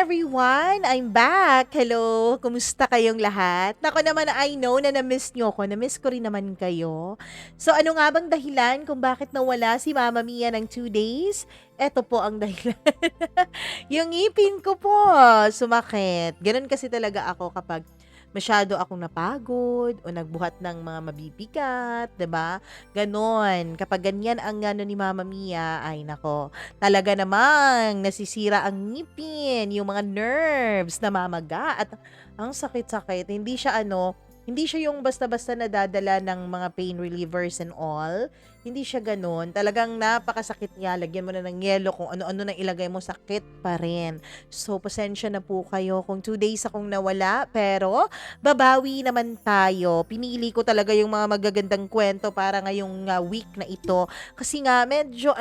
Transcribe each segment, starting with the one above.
everyone! I'm back! Hello! Kumusta kayong lahat? Nako naman, I know na na-miss nyo ko. Na-miss ko rin naman kayo. So ano nga bang dahilan kung bakit nawala si Mama Mia ng 2 days? Eto po ang dahilan. Yung ngipin ko po, sumakit. Ganun kasi talaga ako kapag masyado akong napagod o nagbuhat ng mga mabibigat, 'di ba? Ganon. Kapag ganyan ang ano ni Mama Mia, ay nako, talaga namang nasisira ang ngipin, yung mga nerves namamaga at ang sakit-sakit. Hindi siya yung basta-basta nadadala ng mga pain relievers and all. Hindi siya gano'n. Talagang napakasakit niya. Lagyan mo na ng yelo, kung ano-ano na ilagay mo, sakit pa rin. So, pasensya na po kayo kung 2 days akong nawala. Pero, babawi naman tayo. Pinili ko talaga yung mga magagandang kwento para ngayong week na ito. Kasi nga, medyo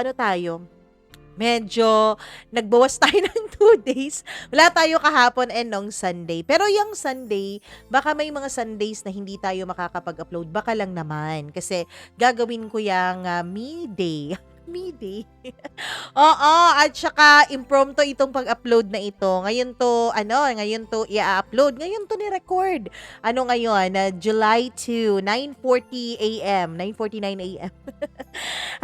nagbawas tayo ng 2 days. Wala tayo kahapon and nung Sunday. Pero yung Sunday, baka may mga Sundays na hindi tayo makakapag-upload. Baka lang naman. Kasi gagawin ko yung me day. Me day. Oo, at saka impromptu itong pag-upload na ito. Ngayon to i-upload. Ngayon to ni-record. Ano ngayon? July 2, 9:40 a.m. 9:49 a.m.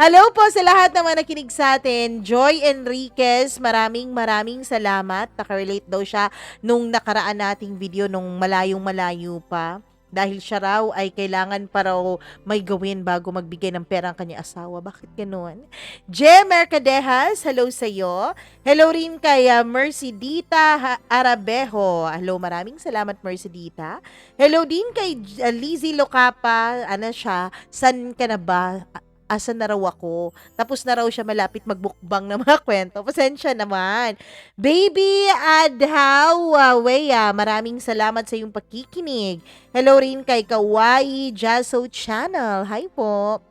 Hello po sa lahat naman nakinig sa atin. Joy Enriquez, maraming maraming salamat. Nakarelate daw siya nung nakaraan nating video nung malayong-malayo pa. Dahil siya raw ay kailangan pa raw may gawin bago magbigay ng pera ang kanyang asawa. Bakit ganun? J. Mercadejas, hello sa'yo. Hello rin kay Mercedita Arabejo. Hello, maraming salamat Mercedita. Hello din kay Lizzie Locapa. Ano siya? San ka na ba? Asan na raw ako? Tapos na raw siya malapit magbukbang ng mga kwento. Pasensya naman. Baby Adhaw Weya, maraming salamat sa iyong pakikinig. Hello rin kay Kawaii Jaso Channel. Hi po.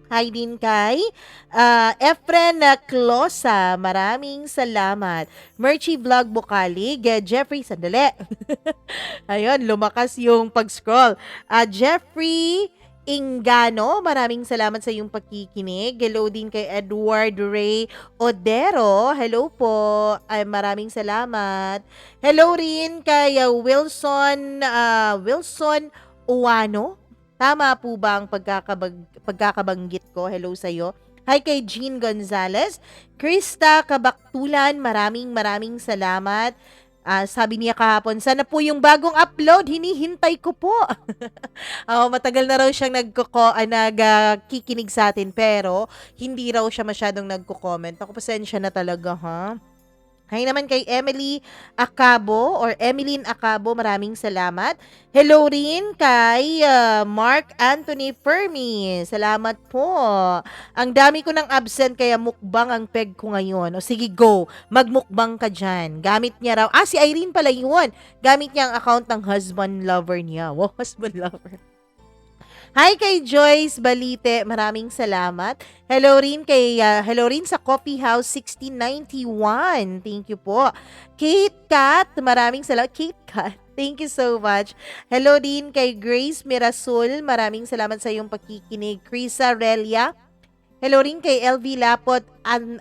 Hi din kay Efren Closa. Maraming salamat. Merchie Vlog Bukalig. Jeffrey, sandali. Ayun, lumakas yung pag-scroll. Jeffrey Ingano, maraming salamat sa iyong pakikinig. Hello din kay Edward Ray Odero. Hello po. Ay, maraming salamat. Hello rin kay Wilson Uwano. Tama po ba ang pagkakabanggit ko? Hello sa iyo. Hi kay Jean Gonzalez. Krista Kabaktulan, maraming maraming salamat. Sabi niya kahapon, sana po yung bagong upload, hinihintay ko po. Matagal na raw siyang nagkikinig sa atin, pero hindi raw siya masyadong nagko-comment. Ako, pasensya na talaga, ha? Hi naman kay Emeline Acabo, maraming salamat. Hello rin kay Mark Anthony Fermi. Salamat po. Ang dami ko ng absent kaya mukbang ang peg ko ngayon. O sige, go. Magmukbang ka dyan. Gamit niya raw. Si Irene pala yun. Gamit niya ang account ng husband lover niya. Wow, husband lover. Hi kay Joyce Balite, maraming salamat. Hello rin sa Coffee House 1691. Thank you po. Kate Cat, maraming salamat. Kate Cat, thank you so much. Hello din kay Grace Mirasul, maraming salamat sa iyong pakikinig. Krisa Relia, hello rin kay LV Lapot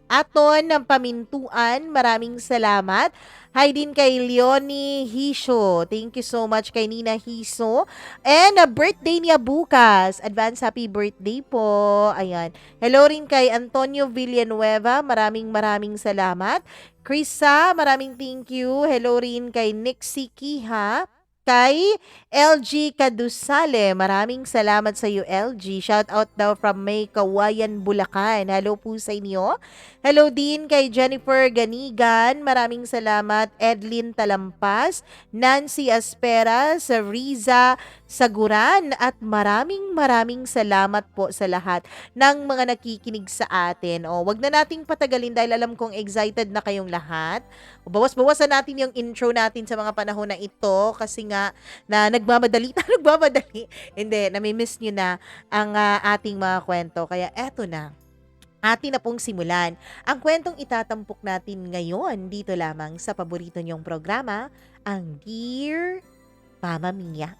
Aton ng Pamintuan. Maraming salamat. Hi din kay Leonie Hisho. Thank you so much kay Nina Hiso. And birthday niya bukas. Advance happy birthday po. Ayan. Hello rin kay Antonio Villanueva. Maraming maraming salamat. Krisa, maraming thank you. Hello rin kay Nixie Kiha. Kay LG Kadusale, maraming salamat sa iyo LG. Shout out daw from May Kawayan, Bulacan. Hello po sa inyo. Hello din kay Jennifer Ganigan, maraming salamat. Edlin Talampas, Nancy Asperas, Riza Saguran, at maraming maraming salamat po sa lahat ng mga nakikinig sa atin. Wag na nating patagalin dahil alam kong excited na kayong lahat. Bawas-bawasan natin yung intro natin sa mga panahon na ito kasi nga na nagmamadali. Hindi, nami-miss nyo na ang ating mga kwento. Kaya eto na. Atin na pong simulan ang kwentong itatampok natin ngayon dito lamang sa paborito nyong programa, ang Dear Mama Mia.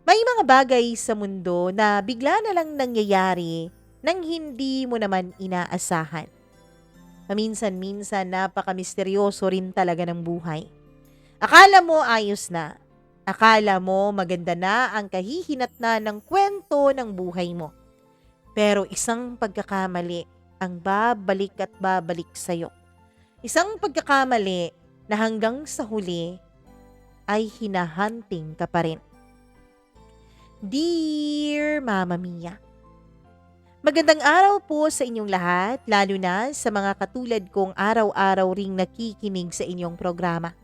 May mga bagay sa mundo na bigla na lang nangyayari nang hindi mo naman inaasahan. Paminsan-minsan napaka-misteryoso rin talaga ng buhay. Akala mo ayos na. Akala mo maganda na ang kahihinatnan ng kwento ng buhay mo. Pero isang pagkakamali ang babalik at babalik sa'yo. Isang pagkakamali na hanggang sa huli ay hinahunting ka pa rin. Dear Mama Mia, magandang araw po sa inyong lahat, lalo na sa mga katulad kong araw-araw ring nakikinig sa inyong programa.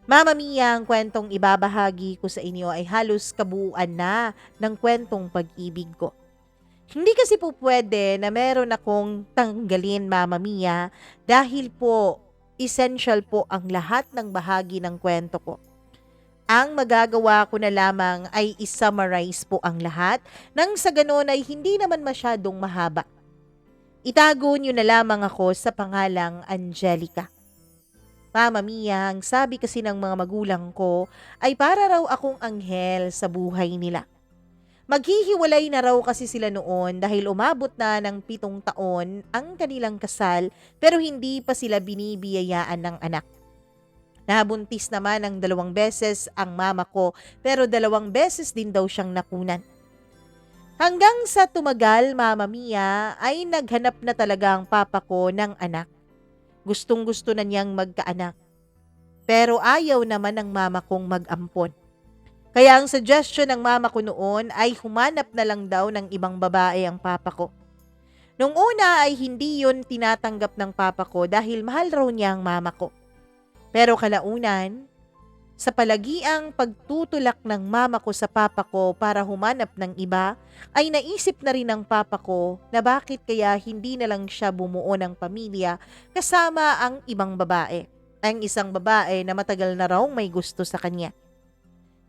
Mama Mia, ang kwentong ibabahagi ko sa inyo ay halos kabuuan na ng kwentong pag-ibig ko. Hindi kasi po pwede na meron akong tanggalin, Mama Mia, dahil po essential po ang lahat ng bahagi ng kwento ko. Ang magagawa ko na lamang ay i-summarize po ang lahat nang sa ganon ay hindi naman masyadong mahaba. Itago niyo na lamang ako sa pangalang Angelica. Mama Mia, ang sabi kasi ng mga magulang ko ay para raw akong anghel sa buhay nila. Maghihiwalay na raw kasi sila noon dahil umabot na ng 7 taon ang kanilang kasal pero hindi pa sila binibiyayaan ng anak. Nabuntis naman ng 2 beses ang mama ko pero 2 beses din daw siyang nakunan. Hanggang sa tumagal, Mama Mia, ay naghanap na talaga ang papa ko ng anak. Gustong-gusto na niyang magkaanak. Pero ayaw naman ng mama kong mag-ampon. Kaya ang suggestion ng mama ko noon ay humanap na lang daw ng ibang babae ang papa ko. Nung una ay hindi yun tinatanggap ng papa ko dahil mahal raw niya ang mama ko. Pero kalaunan, sa palagiang pagtutulak ng mama ko sa papa ko para humanap ng iba, ay naisip na rin ng papa ko na bakit kaya hindi na lang siya bumuo ng pamilya kasama ang ibang babae. Ang isang babae na matagal na raw may gusto sa kanya.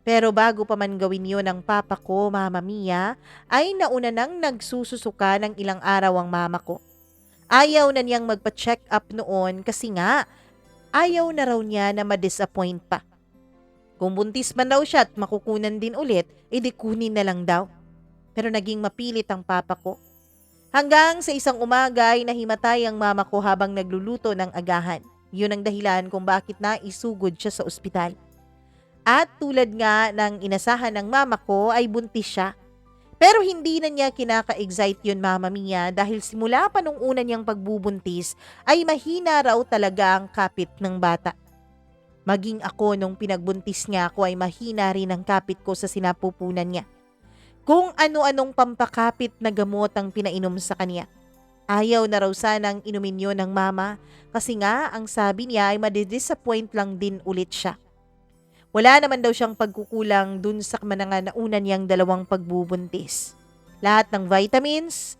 Pero bago pa man gawin yun ng papa ko, Mama Mia, ay nauna nang nagsususuka ng ilang araw ang mama ko. Ayaw na niyang magpa-check up noon kasi nga, ayaw na raw niya na ma-disappoint pa. Kung buntis man daw siya at makukunan din ulit, edi kunin na lang daw. Pero naging mapilit ang papa ko. Hanggang sa isang umaga ay nahimatay ang mama ko habang nagluluto ng agahan. Yun ang dahilan kung bakit naisugod siya sa ospital. At tulad nga ng inasahan ng mama ko ay buntis siya. Pero hindi na niya kinaka-excite yun, Mama Mia, dahil simula pa nung una niyang pagbubuntis ay mahina raw talaga ang kapit ng bata. Maging ako nung pinagbuntis niya ako ay mahina rin ang kapit ko sa sinapupunan niya. Kung ano-anong pampakapit na gamot ang pinainom sa kanya. Ayaw na raw sanang inumin yun ng mama kasi nga ang sabi niya ay madidisappoint lang din ulit siya. Wala naman daw siyang pagkukulang dun sa mga nauna niyang 2 pagbubuntis. Lahat ng vitamins,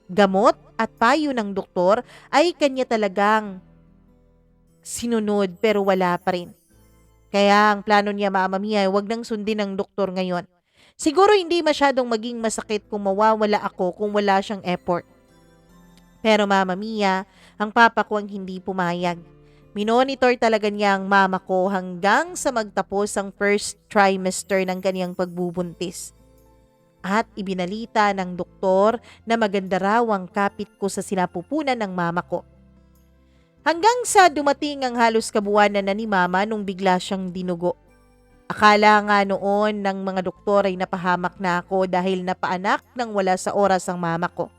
gamot at payo ng doktor ay kanya talagang sinunod pero wala pa rin. Kaya ang plano niya, Mama Mia, ay wag nang sundin ng doktor ngayon. Siguro hindi masyadong maging masakit kung mawawala ako kung wala siyang effort. Pero Mama Mia, ang papa ko ang hindi pumayag. Minonitor talaga niya ang mama ko hanggang sa magtapos ang first trimester ng kaniyang pagbubuntis. At ibinalita ng doktor na maganda raw ang kapit ko sa sinapupunan ng mama ko. Hanggang sa dumating ang halos kabuwanan na ni mama nung bigla siyang dinugo. Akala nga noon ng mga doktor ay napahamak na ako dahil napaanak nang wala sa oras ang mama ko.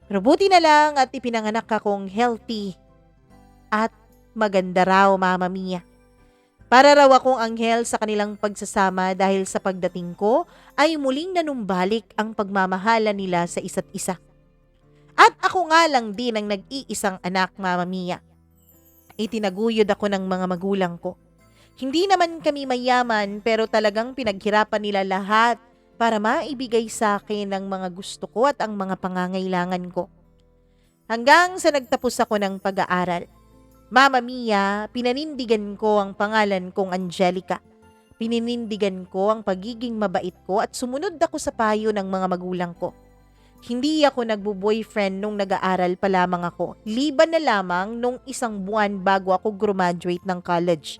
Pero buti na lang at ipinanganak akong healthy at maganda raw, Mama Mia. Para raw akong anghel sa kanilang pagsasama dahil sa pagdating ko ay muling nanumbalik ang pagmamahala nila sa isa't isa. At ako nga lang din ang nag-iisang anak, Mama Mia. Itinaguyod ako ng mga magulang ko. Hindi naman kami mayaman pero talagang pinaghirapan nila lahat para maibigay sa akin ang mga gusto ko at ang mga pangangailangan ko. Hanggang sa nagtapos ako ng pag-aaral. Mama Mia, pinanindigan ko ang pangalan kong Angelica. Pininindigan ko ang pagiging mabait ko at sumunod ako sa payo ng mga magulang ko. Hindi ako nagbo-boyfriend nung nag-aaral pa lamang ako. Liban na lamang nung 1 buwan bago ako graduate ng college.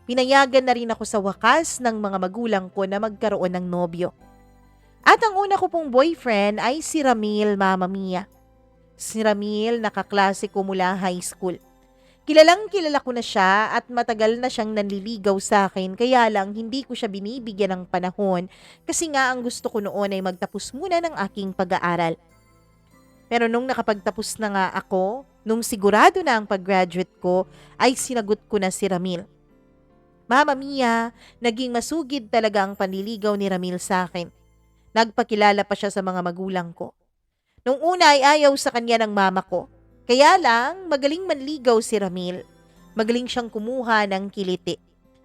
Pinayagan na rin ako sa wakas ng mga magulang ko na magkaroon ng nobyo. At ang una ko pong boyfriend ay si Ramil, Mama Mia. Si Ramil, nakaklase ko mula high school. Kilalang kilala ko na siya at matagal na siyang nanliligaw sa akin, kaya lang hindi ko siya binibigyan ng panahon kasi nga ang gusto ko noon ay magtapos muna ng aking pag-aaral. Pero nung nakapagtapos na nga ako, nung sigurado na ang pag-graduate ko, ay sinagot ko na si Ramil. Mama Mia, naging masugid talaga ang panliligaw ni Ramil sa akin. Nagpakilala pa siya sa mga magulang ko. Nung una ay ayaw sa kanya ng mama ko. Kaya lang, magaling manligaw si Ramil. Magaling siyang kumuha ng kiliti.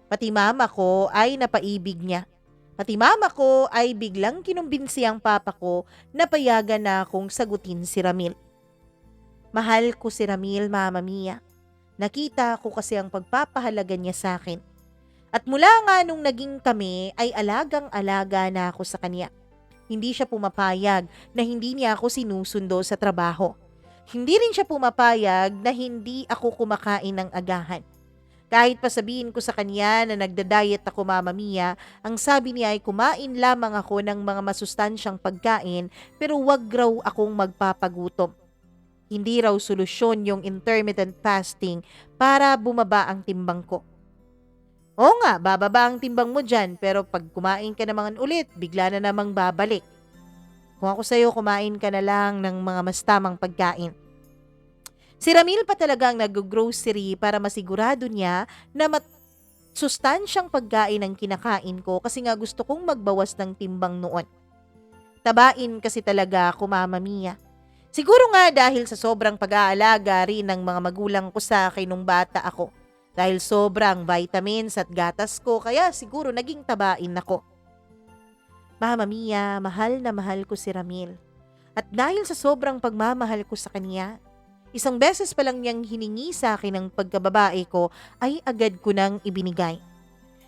Pati mama ko ay napaibig niya. Pati mama ko ay biglang kinumbinsi ang papa ko na payagan na akong sagutin si Ramil. Mahal ko si Ramil, Mama Mia. Nakita ko kasi ang pagpapahalaga niya sa akin. At mula nga nung naging kami ay alagang-alaga na ako sa kanya. Hindi siya pumapayag na hindi niya ako sinusundo sa trabaho. Hindi rin siya pumapayag na hindi ako kumakain ng agahan. Kahit pa sabihin ko sa kanya na nagda-diet ako, Mama Mia, ang sabi niya ay kumain lamang ako ng mga masustansyang pagkain pero wag raw akong magpapagutom. Hindi raw solusyon yung intermittent fasting para bumaba ang timbang ko. Oo nga, bababa ang timbang mo dyan, pero pag kumain ka naman ulit, bigla na namang babalik. Kung ako sa'yo, kumain ka na lang ng mga mas tamang pagkain. Si Ramil pa talagang nag-grocery para masigurado niya na sustansyang pagkain ang kinakain ko kasi nga gusto kong magbawas ng timbang noon. Tabain kasi talaga ako, Mama Mia. Siguro nga dahil sa sobrang pag-aalaga rin ng mga magulang ko sa akin nung bata ako. Dahil sobrang vitamins at gatas ko, kaya siguro naging tabain ako. Mama Mia, mahal na mahal ko si Ramil. At dahil sa sobrang pagmamahal ko sa kanya, isang beses pa lang niyang hiningi sa akin ang pagkababae ko ay agad ko nang ibinigay.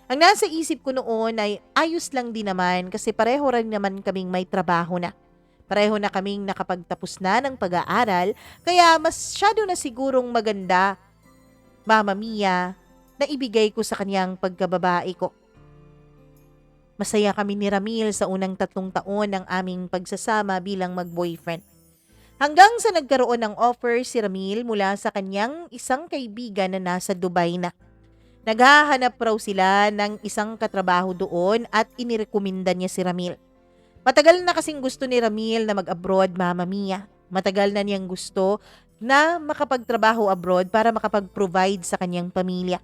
Ang nasa isip ko noon ay ayos lang din naman kasi pareho rin naman kaming may trabaho na. Pareho na kaming nakapagtapos na ng pag-aaral kaya masyado na sigurong maganda, Mama Mia, na ibigay ko sa kanyang pagkababae ko. Masaya kami ni Ramil sa unang 3 taon ng aming pagsasama bilang mag-boyfriend. Hanggang sa nagkaroon ng offer si Ramil mula sa kanyang isang kaibigan na nasa Dubai na. Naghahanap raw sila ng isang katrabaho doon at inirekomenda niya si Ramil. Matagal na kasing gusto ni Ramil na mag-abroad, Mama Mia. Matagal na niyang gusto na makapagtrabaho abroad para makapag-provide sa kanyang pamilya.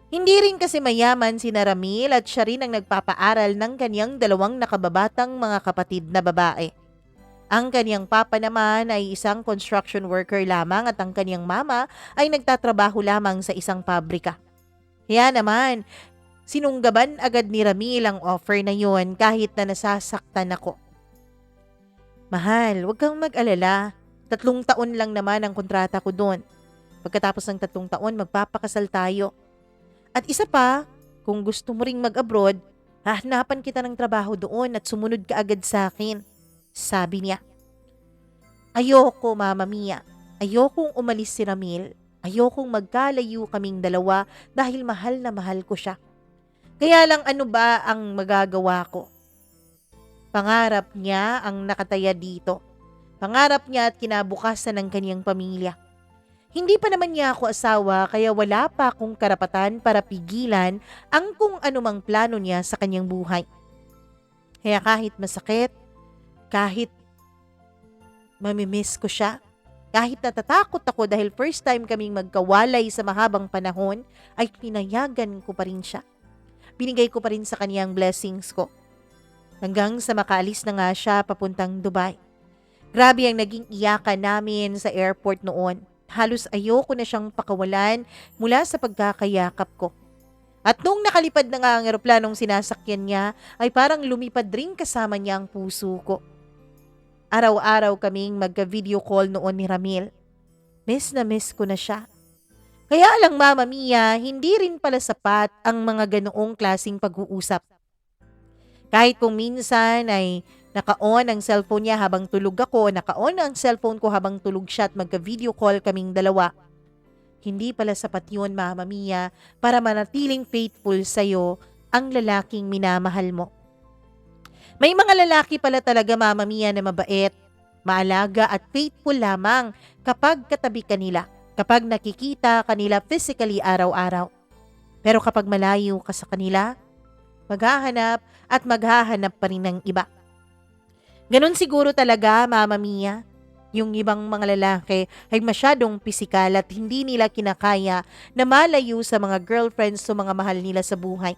Hindi rin kasi mayaman si Ramil at siya rin ang nagpapaaral ng kanyang 2 nakababatang mga kapatid na babae. Ang kanyang papa naman ay isang construction worker lamang at ang kanyang mama ay nagtatrabaho lamang sa isang pabrika. Kaya naman, sinunggaban agad ni Ramil ang offer na yon kahit na nasasaktan ako. Mahal, huwag kang mag-alala. 3 taon lang naman ang kontrata ko doon. Pagkatapos ng 3 taon, magpapakasal tayo. At isa pa, kung gusto mo ring mag-abroad, hahanapan kita ng trabaho doon at sumunod ka agad sa akin. Sabi niya. Ayoko, Mama Mia. Ayokong umalis si Ramil. Ayokong magkalayo kaming 2 dahil mahal na mahal ko siya. Kaya lang ano ba ang magagawa ko? Pangarap niya ang nakataya dito. Pangarap niya at kinabukasan ng kanyang pamilya. Hindi pa naman niya ako asawa kaya wala pa akong karapatan para pigilan ang kung anumang plano niya sa kanyang buhay. Kaya kahit masakit, kahit mamimiss ko siya, kahit natatakot ako dahil first time kaming magkawalay sa mahabang panahon, ay pinayagan ko pa rin siya. Binigay ko pa rin sa kanyang blessings ko. Hanggang sa makaalis na nga siya papuntang Dubai. Grabe ang naging iyakan namin sa airport noon. Halos ayoko na siyang pakawalan mula sa pagkakayakap ko. At nung nakalipad na nga ang eroplanong sinasakyan niya, ay parang lumipad rin kasama niya ang puso ko. Araw-araw kaming magka-video call noon ni Ramil. Miss na miss ko na siya. Kaya lang, Mama Mia, hindi rin pala sapat ang mga ganoong klaseng pag-uusap. Kahit kung minsan ay naka-on ang cellphone niya habang tulog ako, naka-on ang cellphone ko habang tulog siya at magka-video call kaming 2. Hindi pala sapat yun, Mama Mia, para manatiling faithful sa'yo ang lalaking minamahal mo. May mga lalaki pala talaga, Mama Mia, na mabait, maalaga at faithful lamang kapag katabi kanila, kapag nakikita kanila physically araw-araw. Pero kapag malayo ka sa kanila, maghahanap at maghahanap pa rin ng iba. Ganon siguro talaga, Mama Mia. Yung ibang mga lalaki ay masyadong pisikal at hindi nila kinakaya na malayo sa mga girlfriends o mga mahal nila sa buhay.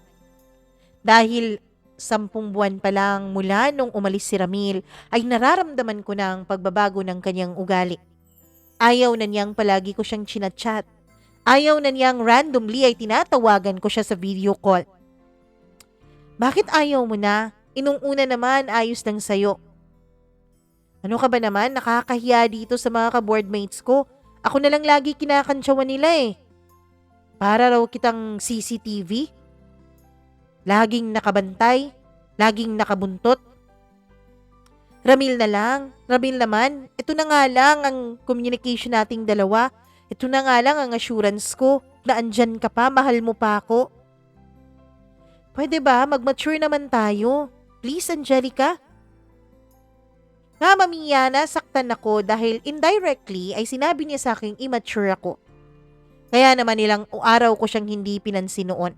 Dahil 10 buwan pa lang mula nung umalis si Ramil ay nararamdaman ko na ang pagbabago ng kanyang ugali. Ayaw na niyang palagi ko siyang chinachat. Ayaw na niyang randomly ay tinatawagan ko siya sa video call. Bakit ayaw mo na? Inung una naman ayos lang sa'yo. Ano ka ba naman? Nakakahiya dito sa mga ka-boardmates ko. Ako na lang lagi kinakantsawan nila eh. Para raw kitang CCTV? Laging nakabantay? Laging nakabuntot? Ramil na lang. Ramil naman. Ito na nga lang ang communication nating dalawa. Ito na nga lang ang assurance ko na andyan ka pa, mahal mo pa ako. Pwede ba? Mag-mature naman tayo. Please, Angelica. Mama Mia, nasaktan ako dahil indirectly ay sinabi niya sa akin immature ako. Kaya naman ilang araw ko siyang hindi pinansin noon.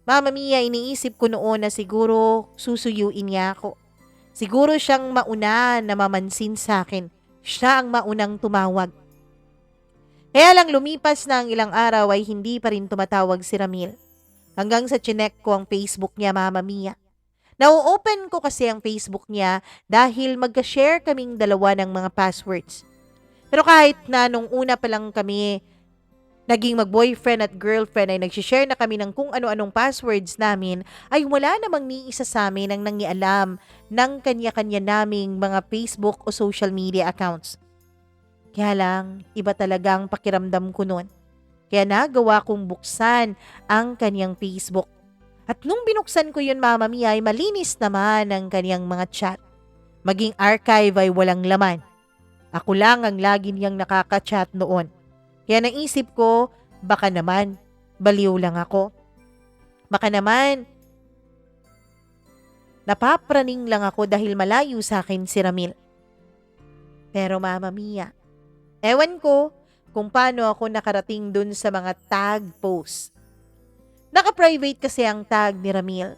Mama Mia, iniisip ko noon na siguro susuyuin niya ako. Siguro siyang mauna na mamansin sa akin. Siya ang maunang tumawag. Kaya lang lumipas na ang ilang araw ay hindi pa rin tumatawag si Ramil. Hanggang sa chinek ko ang Facebook niya, Mama Mia. Nau-open ko kasi ang Facebook niya dahil magka-share kaming dalawa ng mga passwords. Pero kahit na nung una pa lang kami naging mag-boyfriend at girlfriend ay nagsishare na kami ng kung ano-anong passwords namin, ay wala namang ni isa sa amin ang nangialam ng kanya-kanya naming mga Facebook o social media accounts. Kaya lang, iba talagang pakiramdam ko noon. Kaya nagawa kong buksan ang kanyang Facebook. At nung binuksan ko yun, Mama Mia, ay malinis naman ang kanyang mga chat. Maging archive ay walang laman. Ako lang ang lagi niyang nakaka-chat noon. Kaya naisip ko, baka naman, baliw lang ako. Baka naman, napapraning lang ako dahil malayo sa akin si Ramil. Pero Mama Mia, ewan ko kung paano ako nakarating dun sa mga tag post. Naka-private kasi ang tag ni Ramil.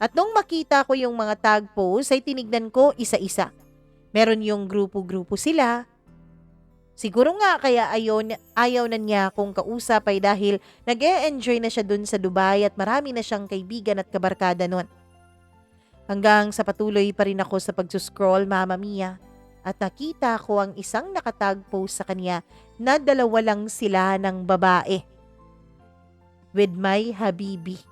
At nung makita ko yung mga tag post ay tinignan ko isa-isa. Meron yung grupo-grupo sila. Siguro nga kaya ayaw na niya akong kausap ay dahil nag-e-enjoy na siya dun sa Dubai at marami na siyang kaibigan at kabarkada nun. Hanggang sa patuloy pa rin ako sa pagsuscroll, Mama Mia, at nakita ko ang isang nakatag post sa kanya na 2 lang sila ng babae. With my Habibi.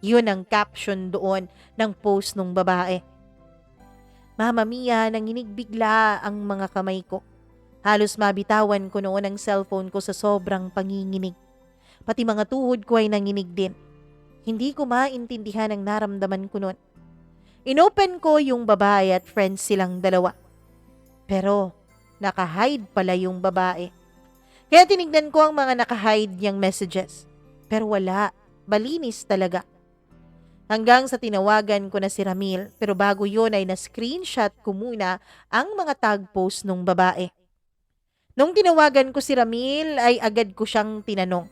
Yun ang caption doon ng post ng babae. Mama Mia, nanginig bigla ang mga kamay ko. Halos mabitawan ko noon ang cellphone ko sa sobrang panginginig. Pati mga tuhod ko ay nanginig din. Hindi ko maintindihan ang naramdaman ko noon. Inopen ko yung babae at friends silang 2. Pero naka-hide pala yung babae. Kaya tinignan ko ang mga naka-hide niyang messages. Pero wala, malinis talaga. Hanggang sa tinawagan ko na si Ramil, pero bago yun ay na-screenshot ko muna ang mga tag post nung babae. Nung tinawagan ko si Ramil ay agad ko siyang tinanong.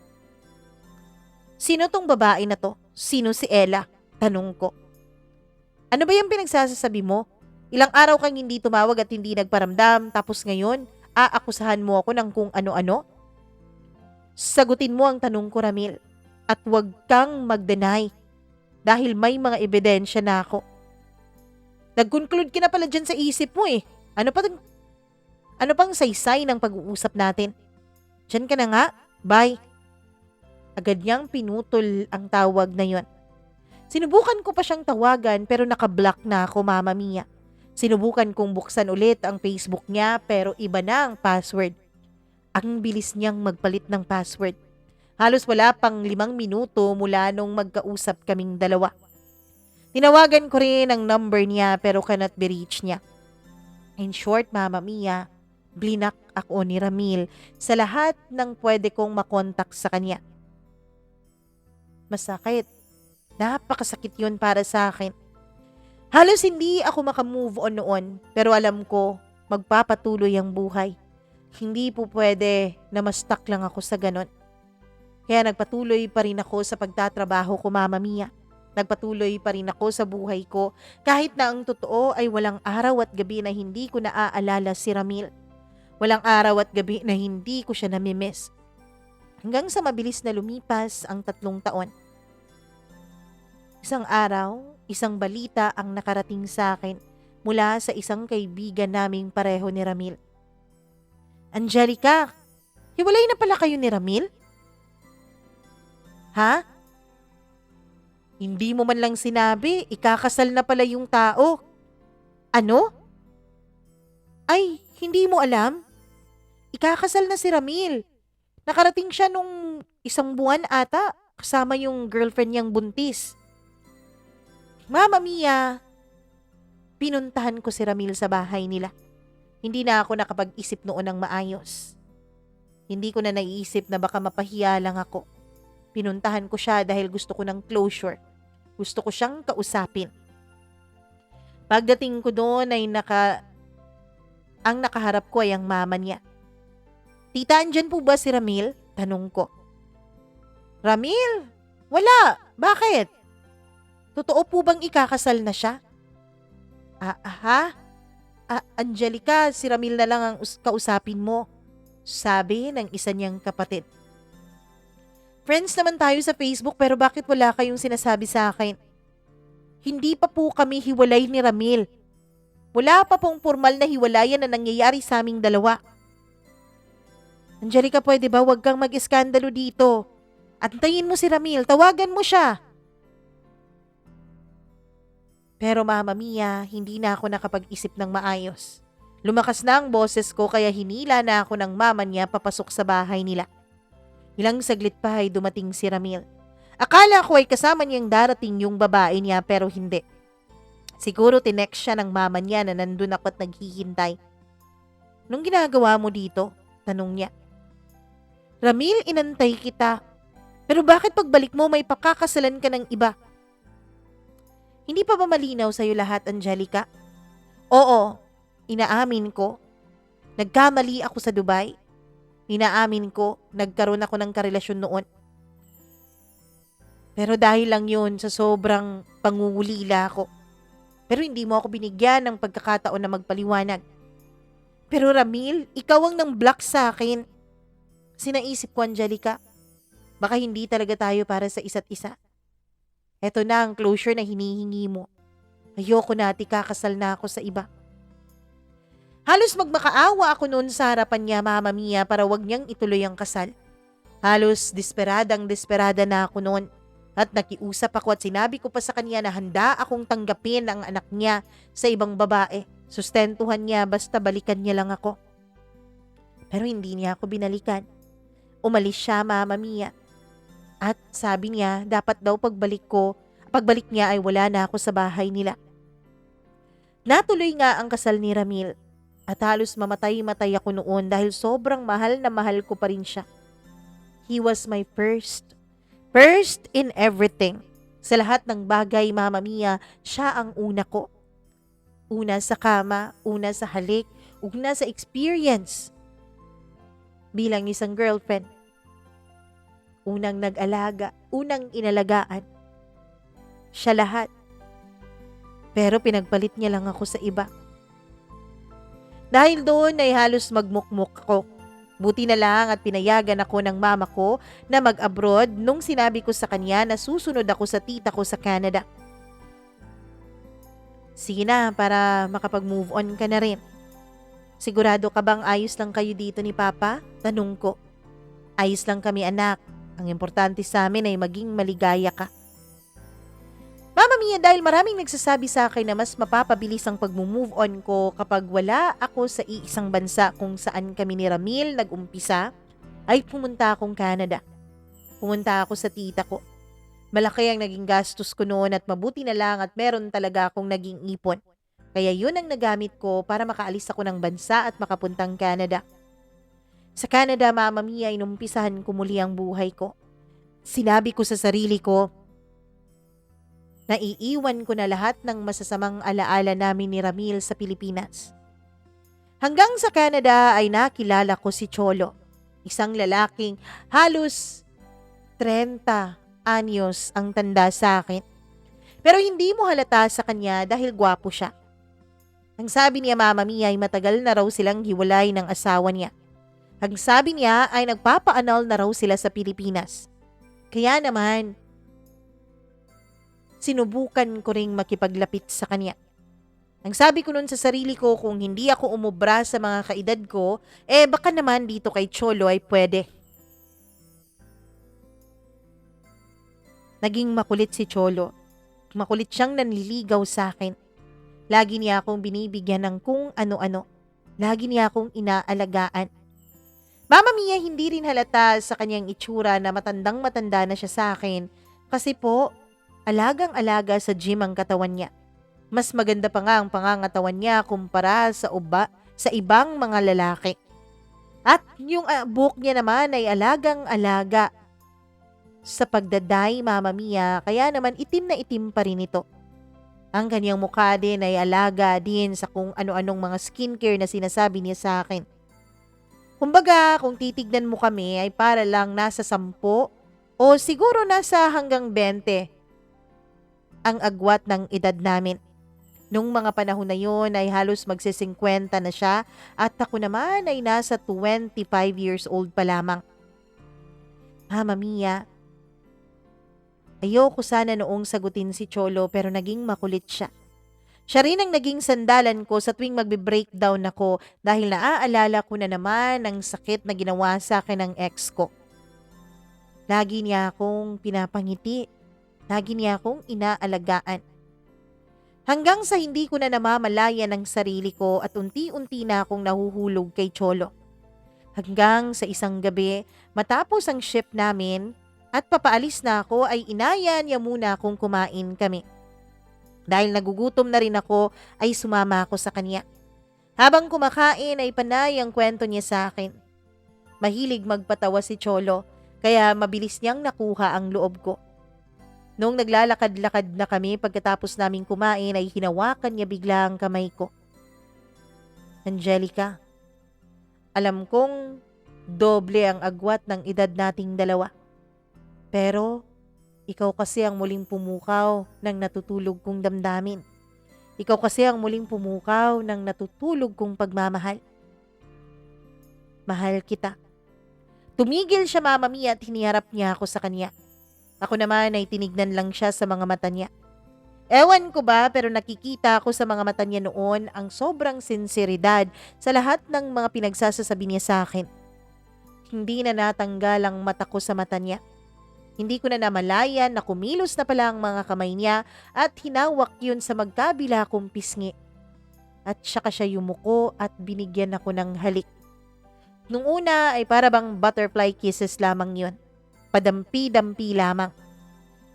Sino tong babae na to? Sino si Ella? Tanong ko. Ano ba yung pinagsasasabi mo? Ilang araw kang hindi tumawag at hindi nagparamdam, tapos ngayon, aakusahan mo ako ng kung ano-ano? Sagutin mo ang tanong ko, Ramil, at huwag kang mag-deny dahil may mga ebidensya na ako. Nag-conclude ka na pala dyan sa isip mo eh. Ano pang saysay ng pag-uusap natin? Dyan ka na nga, bye. Agad niyang pinutol ang tawag na yon. Sinubukan ko pa siyang tawagan pero naka-block na ako, Mama Mia. Sinubukan kong buksan ulit ang Facebook niya pero iba na ang password. Ang bilis niyang magpalit ng password. Halos wala pang 5 minuto mula nung magkausap kaming 2. Tinawagan ko rin ang number niya pero cannot be reached niya. In short, Mama Mia, blinak ako ni Ramil sa lahat ng pwede kong makontak sa kanya. Masakit. Napakasakit yun para sa akin. Halos hindi ako makamove on noon, pero alam ko, magpapatuloy ang buhay. Hindi po pwede na ma-stuck lang ako sa ganon. Kaya nagpatuloy pa rin ako sa pagtatrabaho ko, Mama Mia. Nagpatuloy pa rin ako sa buhay ko kahit na ang totoo ay walang araw at gabi na hindi ko naaalala si Ramil. Walang araw at gabi na hindi ko siya namimiss. Hanggang sa mabilis na lumipas ang 3 taon. Isang araw, isang balita ang nakarating sa akin mula sa isang kaibigan naming pareho ni Ramil. Angelica, hiwalay na pala kayo ni Ramil? Ha? Hindi mo man lang sinabi, ikakasal na pala yung tao. Ano? Ay, hindi mo alam? Ikakasal na si Ramil. Nakarating siya nung 1 buwan ata, kasama yung girlfriend niyang buntis. Mama Mia, pinuntahan ko si Ramil sa bahay nila. Hindi na ako nakapag-isip noon ng maayos. Hindi ko na naiisip na baka mapahiya lang ako. Pinuntahan ko siya dahil gusto ko ng closure. Gusto ko siyang kausapin. Pagdating ko doon ay ang nakaharap ko ay ang mama niya. Tita, andyan po ba si Ramil? Tanong ko. Ramil? Wala. Bakit? Totoo po bang ikakasal na siya? Angelica, si Ramil na lang ang kausapin mo. Sabi ng isa niyang kapatid. Friends naman tayo sa Facebook pero bakit wala kayong sinasabi sa akin? Hindi pa po kami hiwalay ni Ramil. Wala pa pong formal na hiwalayan na nangyayari sa aming dalawa. Angelica, pwede ba wag kang mag-iskandalo dito? Antayin mo si Ramil, tawagan mo siya. Pero Mama Mia, hindi na ako nakapag-isip ng maayos. Lumakas na ang boses ko kaya hinila na ako ng mama niya papasok sa bahay nila. Ilang saglit pa ay dumating si Ramil. Akala ko ay kasama niyang darating yung babae niya pero hindi. Siguro tinext siya ng mama niya na nandun ako at naghihintay. Nung ginagawa mo dito? Tanong niya. Ramil, inantay kita. Pero bakit pagbalik mo may pakakasalan ka ng iba? Hindi pa ba malinaw sa'yo lahat, Angelica? Oo, inaamin ko. Nagkamali ako sa Dubai. Inaamin ko, nagkaroon ako ng karelasyon noon. Pero dahil lang yun sa sobrang pangungulila ko. Pero hindi mo ako binigyan ng pagkakataon na magpaliwanag. Pero Ramil, ikaw ang nang-block sa akin. Sinaisip ko, Angelica, baka hindi talaga tayo para sa isa't isa. Eto na ang closure na hinihingi mo. Ayoko na at ikakasal na ako sa iba. Halos magmakaawa ako noon sa harapan niya, Mama Mia, para wag niyang ituloy ang kasal. Halos desperada na ako noon. At nakiusap ako at sinabi ko pa sa kanya na handa akong tanggapin ang anak niya sa ibang babae. Sustentuhan niya basta balikan niya lang ako. Pero hindi niya ako binalikan. Umalis siya, Mama Mia. At sabi niya dapat daw pagbalik niya ay wala na ako sa bahay nila. Natuloy nga ang kasal ni Ramil. At halos mamatay ako noon dahil sobrang mahal na mahal ko pa rin siya. He was my first. First in everything. Sa lahat ng bagay, Mama Mia, siya ang una ko. Una sa kama, una sa halik, una sa experience. Bilang isang girlfriend. Unang nag-alaga, unang inalagaan. Siya lahat. Pero pinagpalit niya lang ako sa iba. Dahil doon ay halos magmukmuk ako. Buti na lang at pinayagan ako ng mama ko na mag-abroad nung sinabi ko sa kanya na susunod ako sa tita ko sa Canada. Sige na, para makapag-move on ka na rin. Sigurado ka bang ayos lang kayo dito ni Papa? Tanong ko. Ayos lang kami, anak. Ang importante sa amin ay maging maligaya ka. Mama Mia, dahil maraming nagsasabi sa akin na mas mapapabilis ang pag-move on ko kapag wala ako sa iisang bansa kung saan kami ni Ramil nag-umpisa, ay pumunta akong Canada. Pumunta ako sa tita ko. Malaki ang naging gastos ko noon at mabuti na lang at meron talaga akong naging ipon. Kaya yun ang nagamit ko para makaalis ako ng bansa at makapuntang Canada. Sa Canada, Mama Mia, inumpisahan ko muli ang buhay ko. Sinabi ko sa sarili ko, Naiiwan ko na lahat ng masasamang alaala namin ni Ramil sa Pilipinas. Hanggang sa Canada ay nakilala ko si Cholo, isang lalaking halos 30 anyos ang tanda sa akin. Pero hindi mo halata sa kanya dahil gwapo siya. Ang sabi niya Mama Mia ay matagal na raw silang hiwalay ng asawa niya. Ang sabi niya ay nagpapaanal na raw sila sa Pilipinas. Kaya naman, sinubukan ko ring makipaglapit sa kanya. Ang sabi ko nun sa sarili ko, kung hindi ako umubra sa mga kaedad ko, baka naman dito kay Cholo ay pwede. Naging makulit si Cholo. Makulit siyang nanliligaw sa akin. Lagi niya akong binibigyan ng kung ano-ano. Lagi niya akong inaalagaan. Mama Mia, hindi rin halata sa kanyang itsura na matandang-matanda na siya sa akin kasi po, alagang-alaga sa gym ang katawan niya. Mas maganda pa nga ang pangangatawan niya kumpara sa ibang mga lalaki. At yung buhok niya naman ay alagang-alaga sa pagdaday, Mama Mia, kaya naman itim na itim pa rin ito. Ang kanyang mukha din ay alaga din sa kung ano-anong mga skincare na sinasabi niya sa akin. Kumbaga, kung titignan mo kami ay para lang nasa 10 o siguro nasa hanggang 20 ang agwat ng edad namin. Nung mga panahon na yon ay halos magsi-50 na siya at ako naman ay nasa 25 years old pa lamang. Mama Mia, ayoko sana noong sagutin si Cholo pero naging makulit siya. Siya rin ang naging sandalan ko sa tuwing magbe-breakdown ako dahil naaalala ko na naman ang sakit na ginawa sa akin ng ex ko. Lagi niya akong pinapangiti. Lagi niya akong inaalagaan. Hanggang sa hindi ko na namamalayan ang sarili ko at unti-unti na akong nahuhulog kay Cholo. Hanggang sa isang gabi, matapos ang shift namin at papaalis na ako ay inaya niya muna akong kumain kami. Dahil nagugutom na rin ako ay sumama ako sa kanya. Habang kumakain ay panay ang kwento niya sa akin. Mahilig magpatawa si Cholo kaya mabilis niyang nakuha ang loob ko. Noong naglalakad-lakad na kami pagkatapos naming kumain ay hinawakan niya bigla ang kamay ko. Angelica, alam kong doble ang agwat ng edad nating dalawa. Pero ikaw kasi ang muling pumukaw ng natutulog kong damdamin. Ikaw kasi ang muling pumukaw ng natutulog kong pagmamahal. Mahal kita. Tumigil siya Mama Mia at hiniharap niya ako sa kanya. Ako naman ay tinignan lang siya sa mga mata niya. Ewan ko ba pero nakikita ko sa mga mata niya noon ang sobrang sinseridad sa lahat ng mga pinagsasasabi niya sa akin. Hindi na natanggal ang mata ko sa mata niya. Hindi ko na namalayan na kumilos na pala ang mga kamay niya at hinawak yun sa magkabila kong pisngi. At saka siya yumuko at binigyan ako ng halik. Nung una ay para bang butterfly kisses lamang yun. Padampi-dampi lamang.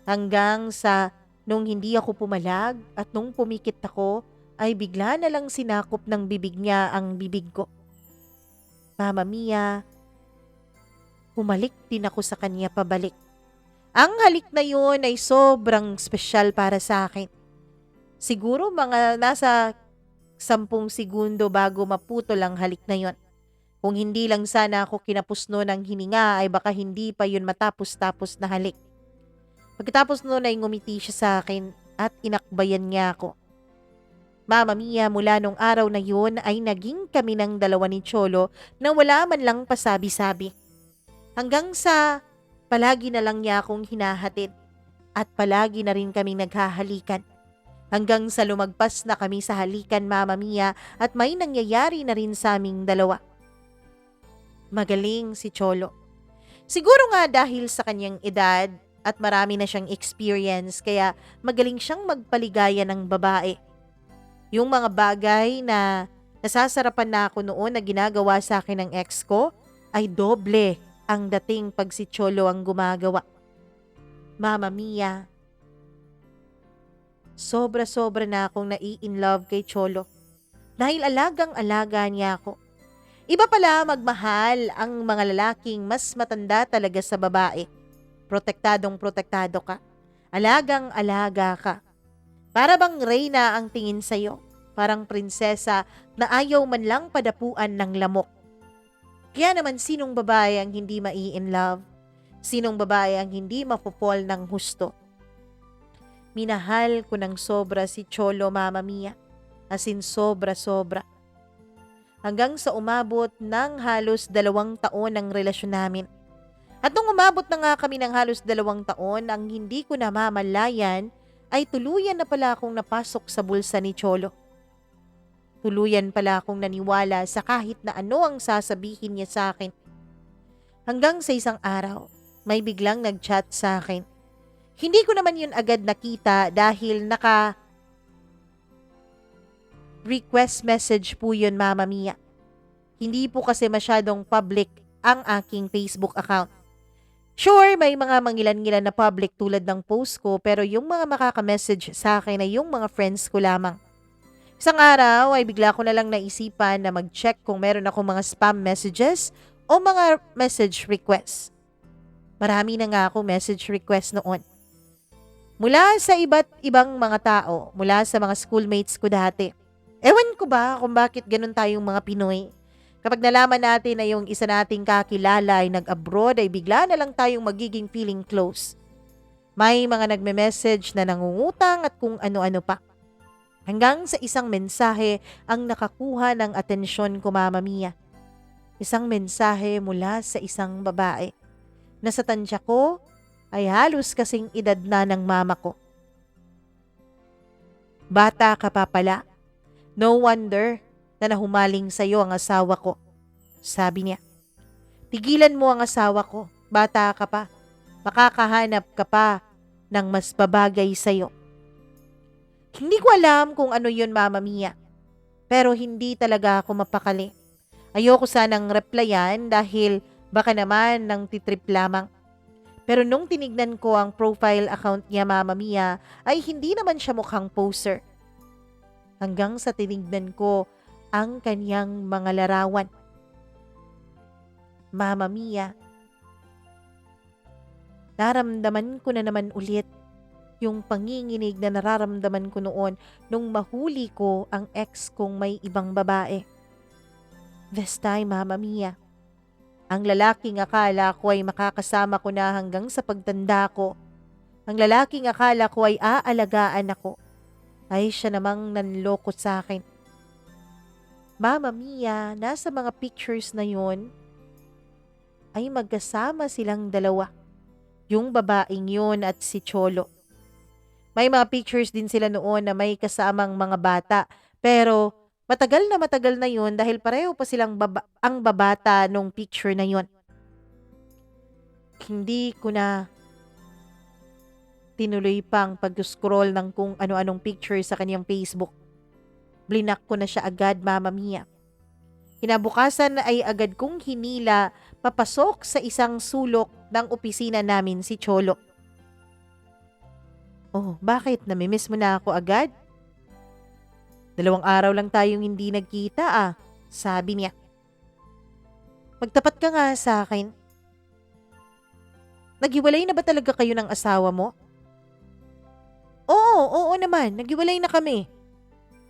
Hanggang sa nung hindi ako pumalag at nung pumikit ako ay bigla na lang sinakop ng bibig niya ang bibig ko. Mama Mia, humalik din ako sa kanya pabalik. Ang halik na yun ay sobrang espesyal para sa akin. Siguro mga nasa 10 segundo bago maputol ang halik na yun. Kung hindi lang sana ako kinapos noon ng hininga ay baka hindi pa yun matapos-tapos na halik. Pagkatapos noon ay ngumiti siya sa akin at inakbayan niya ako. Mama Mia, mula nung araw na yun ay naging kami ng dalawa ni Cholo na wala man lang pasabi-sabi. Hanggang sa palagi na lang niya akong hinahatid at palagi na rin kaming naghahalikan. Hanggang sa lumagpas na kami sa halikan Mama Mia at may nangyayari na rin sa aming dalawa. Magaling si Cholo. Siguro nga dahil sa kanyang edad at marami na siyang experience kaya magaling siyang magpaligaya ng babae. Yung mga bagay na nasasarapan na ako noon na ginagawa sa akin ng ex ko ay doble ang dating pag si Cholo ang gumagawa. Mama Mia, sobra-sobra na akong nai-inlove kay Cholo dahil alagang-alaga niya ako. Iba pala magmahal ang mga lalaking mas matanda talaga sa babae. Protektadong protektado ka. Alagang-alaga ka. Para bang reyna ang tingin sa'yo. Parang prinsesa na ayaw man lang padapuan ng lamok. Kaya naman sinong babae ang hindi mai-in love? Sinong babae ang hindi mapupol ng husto? Minahal ko ng sobra si Cholo, Mama Mia. As in sobra-sobra. Hanggang sa umabot ng halos 2 taon ang relasyon namin. At nung umabot na nga kami ng halos 2 taon, ang hindi ko namamalayan ay tuluyan na pala akong napasok sa bulsa ni Cholo. Tuluyan pala akong naniwala sa kahit na ano ang sasabihin niya sa akin. Hanggang sa isang araw, may biglang nag-chat sa akin. Hindi ko naman yun agad nakita dahil request message po yun, Mama Mia. Hindi po kasi masyadong public ang aking Facebook account. Sure, may mga mangilan-ngilan na public tulad ng post ko pero yung mga makaka-message sa akin ay yung mga friends ko lamang. Isang araw ay bigla ko na lang naisipan na mag-check kung meron akong mga spam messages o mga message requests. Marami na nga ako message request noon. Mula sa iba't ibang mga tao, mula sa mga schoolmates ko dati. Ewan ko ba kung bakit ganun tayong mga Pinoy? Kapag nalaman natin na yung isa nating kakilala ay nag-abroad ay bigla na lang tayong magiging feeling close. May mga nagme-message na nangungutang at kung ano-ano pa. Hanggang sa isang mensahe ang nakakuha ng atensyon ko, Mama Mia. Isang mensahe mula sa isang babae na sa tansya ko ay halos kasing edad na ng mama ko. Bata ka pa pala. No wonder na nahumaling sa'yo ang asawa ko. Sabi niya, tigilan mo ang asawa ko. Bata ka pa. Makakahanap ka pa ng mas babagay sa'yo. Hindi ko alam kung ano yun, Mama Mia. Pero hindi talaga ako mapakali. Ayoko sanang replyan dahil baka naman nang titrip lamang. Pero nung tinignan ko ang profile account niya, Mama Mia, ay hindi naman siya mukhang poser. Hanggang sa tinignan ko ang kanyang mga larawan. Mama Mia, naramdaman ko na naman ulit yung panginginig na nararamdaman ko noon nung mahuli ko ang ex kong may ibang babae. This time, Mama Mia, ang lalaking akala ko ay makakasama ko na hanggang sa pagtanda ko. Ang lalaking akala ko ay aalagaan ako. Ay siya namang nanloko sa akin. Mama Mia, nasa mga pictures na yon ay magkasama silang dalawa. Yung babaeng yun at si Cholo. May mga pictures din sila noon na may kasamang mga bata. Pero matagal na yun dahil pareho pa silang ang babata nung picture na yun. Hindi ko na tinuloy pang pag-scroll ng kung ano-anong picture sa kanyang Facebook. Blinak ko na siya agad, Mama Mia. Kinabukasan ay agad kong hinila papasok sa isang sulok ng opisina namin si Cholo. Oh, bakit? Namimiss mo na ako agad? 2 araw lang tayong hindi nagkita sabi niya. Magtapat ka nga sa akin. Naghiwalay na ba talaga kayo ng asawa mo? Oo naman. Naghiwalay na kami.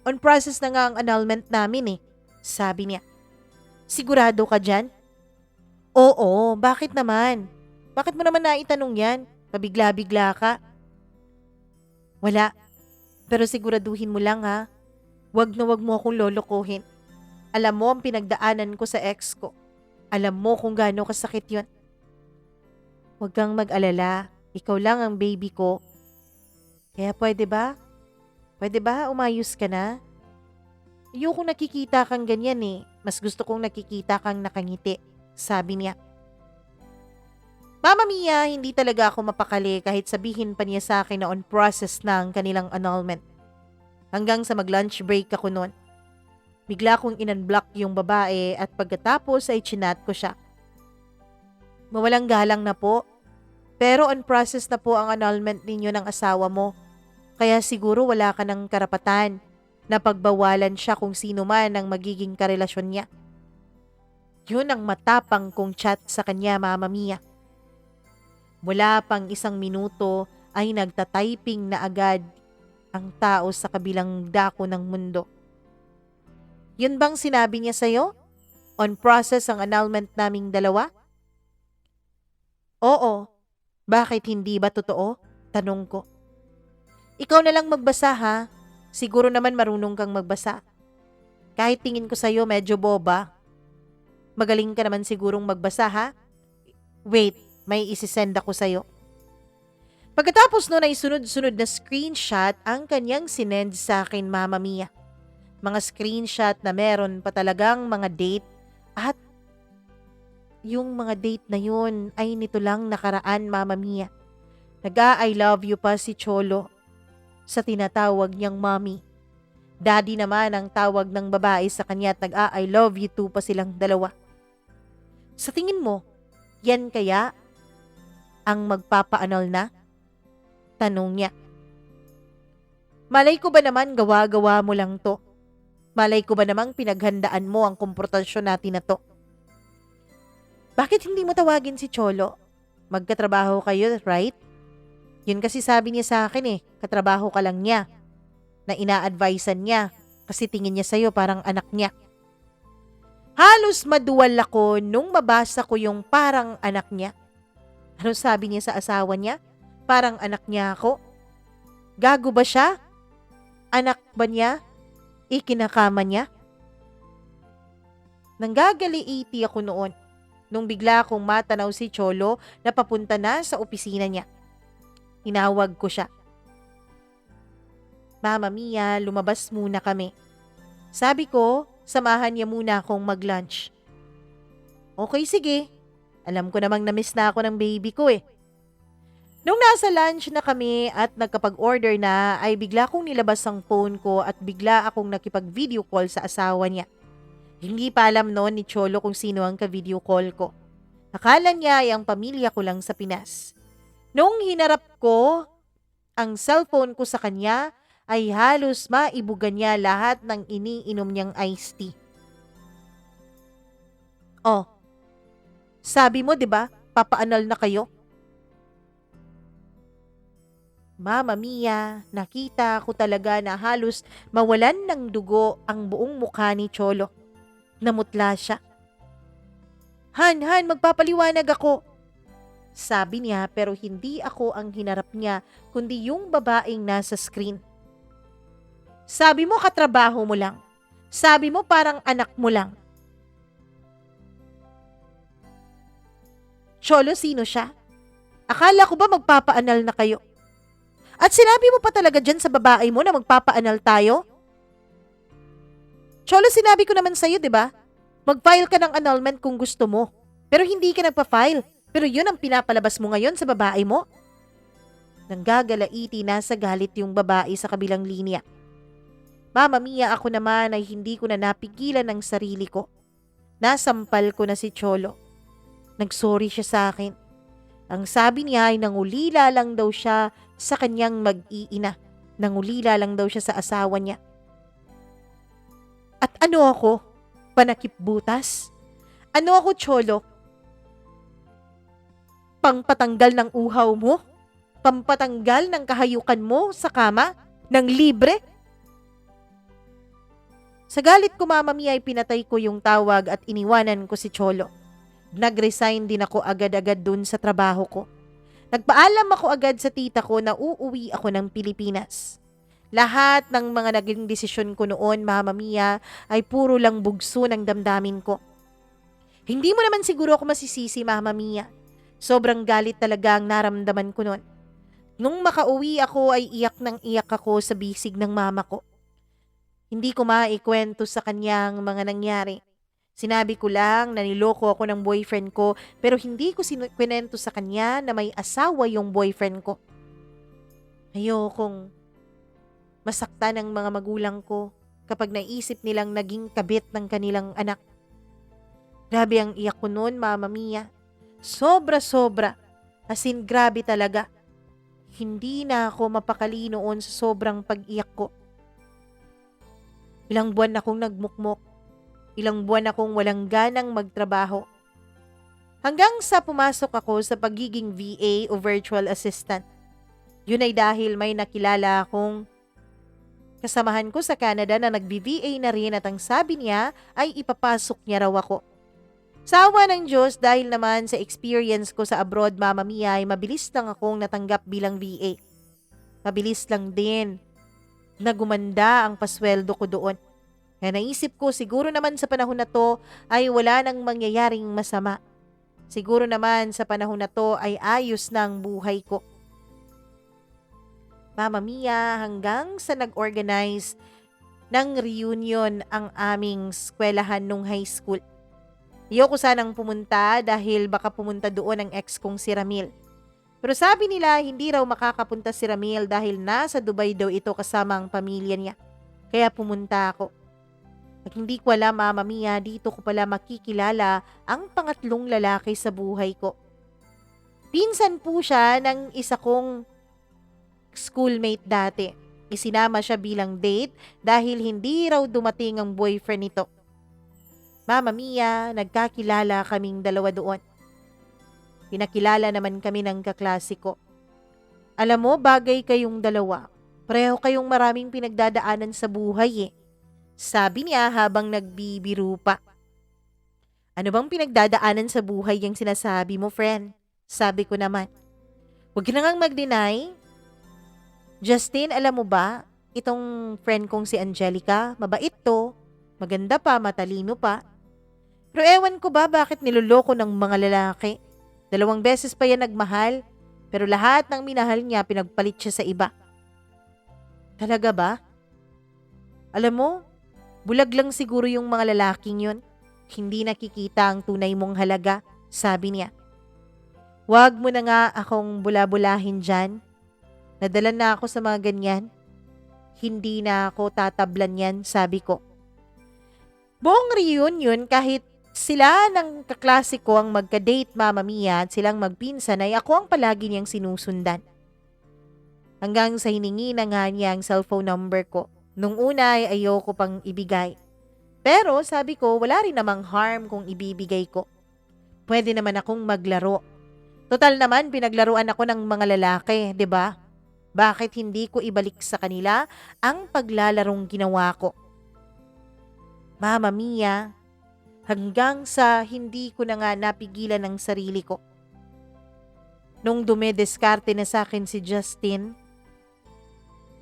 On process na nga ang annulment namin sabi niya. Sigurado ka dyan? Oo, bakit naman? Bakit mo naman naitanong yan? Pabigla-bigla ka? Wala. Pero siguraduhin mo lang Wag na wag mo akong lolokohin. Alam mo ang pinagdaanan ko sa ex ko. Alam mo kung gaano kasakit yun. Huwag kang mag-alala. Ikaw lang ang baby ko. Kaya pwede ba? Pwede ba umayos ka na? Ayoko nakikita kang ganyan Mas gusto kong nakikita kang nakangiti. Sabi niya. Mama Mia, hindi talaga ako mapakali kahit sabihin pa niya sa akin na on process na ang kanilang annulment. Hanggang sa mag-lunch break ako noon. Bigla kong in-unblock yung babae at pagkatapos ay chinat ko siya. Mawalang galang na po. Pero on process na po ang annulment ninyo ng asawa mo. Kaya siguro wala ka ng karapatan na pagbawalan siya kung sino man ang magiging karelasyon niya. Yun ang matapang kong chat sa kanya, Mama Mia. Mula pang 1 minuto ay nagtatyping na agad ang tao sa kabilang dako ng mundo. Yun bang sinabi niya sa'yo? On process ang annulment naming dalawa? Oo. Bakit hindi ba totoo? Tanong ko. Ikaw na lang magbasa ha. Siguro naman marunong kang magbasa. Kahit tingin ko sa'yo medyo boba. Magaling ka naman sigurong magbasa ha? Wait, may isisend ako sa'yo. Pagkatapos nun ay sunod-sunod na screenshot ang kanyang sinend sa akin, Mama Mia. Mga screenshot na meron pa talagang mga date at yung mga date na yun ay nito lang nakaraan, Mama Mia. Nag-I love you pa si Cholo sa tinatawag niyang mommy. Daddy naman ang tawag ng babae sa kanya at nag-I love you too pa silang dalawa. Sa tingin mo, yan kaya ang magpapaanal na? Tanong niya. Malay ko ba naman gawa-gawa mo lang to? Malay ko ba namang pinaghandaan mo ang komportasyon natin na to? Bakit hindi mo tawagin si Cholo? Magkatrabaho kayo, right? Yun kasi sabi niya sa akin katrabaho ka lang niya. Na ina-advisean niya kasi tingin niya sa'yo parang anak niya. Halos maduwal ako nung mabasa ko yung parang anak niya. Ano sabi niya sa asawa niya? Parang anak niya ako? Gago ba siya? Anak ba niya? Ikinakama niya? Nanggagaliiti ako noon nung bigla akong matanaw si Cholo na papunta na sa opisina niya. Tinawag ko siya. Mama Mia, lumabas muna kami. Sabi ko, samahan niya muna akong mag-lunch. Okay, sige. Alam ko namang na-miss na ako ng baby ko Nung nasa lunch na kami at nagkapag-order na ay bigla kong nilabas ang phone ko at bigla akong nakipag-video call sa asawa niya. Hindi pa alam noon ni Cholo kung sino ang ka-video call ko. Akala niya ay ang pamilya ko lang sa Pinas. Nung hinarap ko ang cellphone ko sa kanya ay halos maibugan niya lahat ng iniinom niyang iced tea. Oh, sabi mo 'di ba, papaanal na kayo? Mama Mia, nakita ko talaga na halos mawalan ng dugo ang buong mukha ni Cholo. Namutla siya. Han, magpapaliwanag ako. Sabi niya pero hindi ako ang hinarap niya kundi yung babaeng nasa screen. Sabi mo katrabaho mo lang. Sabi mo parang anak mo lang. Cholo, sino siya? Akala ko ba magpapaanal na kayo? At sinabi mo pa talaga dyan sa babae mo na magpapaanal tayo? Cholo, sinabi ko naman sa'yo, di ba? Mag-file ka ng annulment kung gusto mo. Pero hindi ka nagpa-file. Pero yun ang pinapalabas mo ngayon sa babae mo? Nanggagalaiti na sa galit yung babae sa kabilang linya. Mama Mia, ako naman ay hindi ko na napigilan ang sarili ko. Nasampal ko na si Cholo. Nagsorry siya sa akin. Ang sabi niya ay nangulila lang daw siya sa kanyang mag-iina. Nangulila lang daw siya sa asawa niya. At ano ako? Panakip butas? Ano ako, Cholo? Pangpatanggal ng uhaw mo? Pampatanggal ng kahayukan mo sa kama? Nang libre? Sa galit ko, Mama Mia, ay pinatay ko yung tawag at iniwanan ko si Cholo. Nag-resign din ako agad-agad dun sa trabaho ko. Nagpaalam ako agad sa tita ko na uuwi ako ng Pilipinas. Lahat ng mga naging desisyon ko noon, Mama Mia, ay puro lang bugso ng damdamin ko. Hindi mo naman siguro ako masisisi, Mama Mia. Sobrang galit talaga ang naramdaman ko noon. Nung makauwi ako ay iyak ng iyak ako sa bisig ng mama ko. Hindi ko maikwento sa kanya ang mga nangyari. Sinabi ko lang na niloko ako ng boyfriend ko pero hindi ko kwento sa kanya na may asawa yung boyfriend ko. Ayokong masaktan ng mga magulang ko kapag naisip nilang naging kabit ng kanilang anak. Grabe ang iyak ko noon, Mama Mia. Sobra-sobra. As in, grabe talaga. Hindi na ako mapakali noon sa sobrang pag-iyak ko. Ilang buwan akong nagmukmok. Ilang buwan akong walang ganang magtrabaho. Hanggang sa pumasok ako sa pagiging VA o virtual assistant. Yun ay dahil may nakilala akong kasamahan ko sa Canada na nag-BVA na rin at ang sabi niya ay ipapasok niya raw ako. Sa awa ng Diyos dahil naman sa experience ko sa abroad, Mama Mia, ay mabilis lang akong natanggap bilang VA. Mabilis lang din na gumanda ang pasweldo ko doon. Kaya naisip ko siguro naman sa panahon na to ay wala nang mangyayaring masama. Siguro naman sa panahon na to ay ayos na ang buhay ko. Mama Mia, hanggang sa nag-organize ng reunion ang aming eskwelahan nung high school. Ayoko sanang pumunta dahil baka pumunta doon ang ex kong si Ramil. Pero sabi nila hindi raw makakapunta si Ramil dahil nasa Dubai daw ito kasama ang pamilya niya. Kaya pumunta ako. At hindi ko alam, Mama Mia, dito ko pala makikilala ang pangatlong lalaki sa buhay ko. Pinsan po siya ng isa kong schoolmate dati. Isinama siya bilang date dahil hindi raw dumating ang boyfriend nito. Mama Mia, nagkakilala kaming dalawa doon. Pinakilala naman kami ng kaklase ko. Alam mo, bagay kayong dalawa. Pareho kayong maraming pinagdadaanan sa buhay eh. Sabi niya habang nagbibiro pa. Ano bang pinagdadaanan sa buhay yung sinasabi mo, friend? Sabi ko naman. Huwag ka na ngang mag-deny. Justin, alam mo ba, itong friend kong si Angelica, mabait to, maganda pa, matalino pa. Pero ewan ko ba bakit niloloko ng mga lalaki. 2 beses pa yan nagmahal, pero lahat ng minahal niya pinagpalit siya sa iba. Talaga ba? Alam mo, bulag lang siguro yung mga lalaking yun. Hindi nakikita ang tunay mong halaga, sabi niya. Huwag mo na nga akong bula-bulahin dyan. Nadala na ako sa mga ganyan. Hindi na ako tatablan yan, sabi ko. Buong reunion, kahit sila ng kaklase ko ang magka-date, Mama Mia, at silang magpinsan ay ako ang palagi niyang sinusundan. Hanggang sa hiningi na nga niya ang cellphone number ko. Nung una ay ayoko pang ibigay. Pero sabi ko, wala rin namang harm kung ibibigay ko. Pwede naman akong maglaro. Total naman, pinaglaruan ako ng mga lalaki, 'di ba? Bakit hindi ko ibalik sa kanila ang paglalarong ginawa ko? Mama Mia, hanggang sa hindi ko na nga napigilan ang sarili ko. Nung dumediskarte na sa akin si Justin,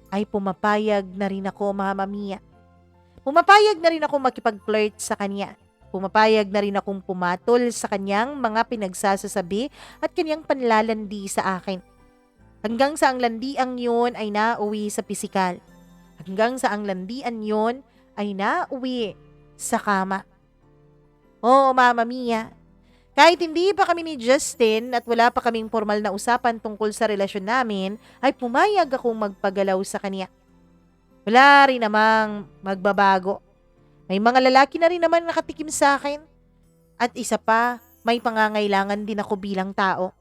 ay pumapayag na rin ako, Mama Mia. Pumapayag na rin ako makipag-flirt sa kanya. Pumapayag na rin akong pumatol sa kanyang mga pinagsasasabi at kanyang panlalandi sa akin. Hanggang sa ang landiang yun ay nauwi sa pisikal. Hanggang sa ang landian yun ay nauwi sa kama. Oo, Mama Mia. Kahit hindi pa kami ni Justin at wala pa kaming formal na usapan tungkol sa relasyon namin, ay pumayag akong magpagalaw sa kanya. Wala rin namang magbabago. May mga lalaki na rin naman nakatikim sa akin. At isa pa, may pangangailangan din ako bilang tao.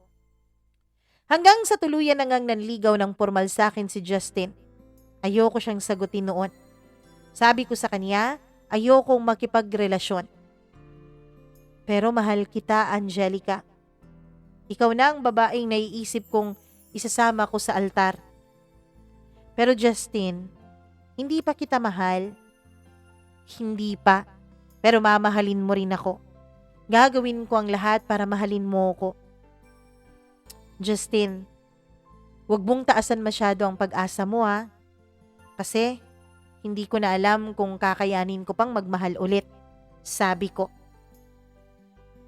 Hanggang sa tuluyan na ngang nanligaw ng formal sa akin si Justin. Ayoko siyang sagutin noon. Sabi ko sa kanya, ayokong makipagrelasyon. Pero mahal kita, Angelica. Ikaw na ang babaeng naiisip kong isasama ko sa altar. Pero Justin, hindi pa kita mahal. Hindi pa. Pero mamahalin mo rin ako. Gagawin ko ang lahat para mahalin mo ko. Justin, huwag mong taasan masyado ang pag-asa mo ha. Kasi hindi ko na alam kung kakayanin ko pang magmahal ulit. Sabi ko.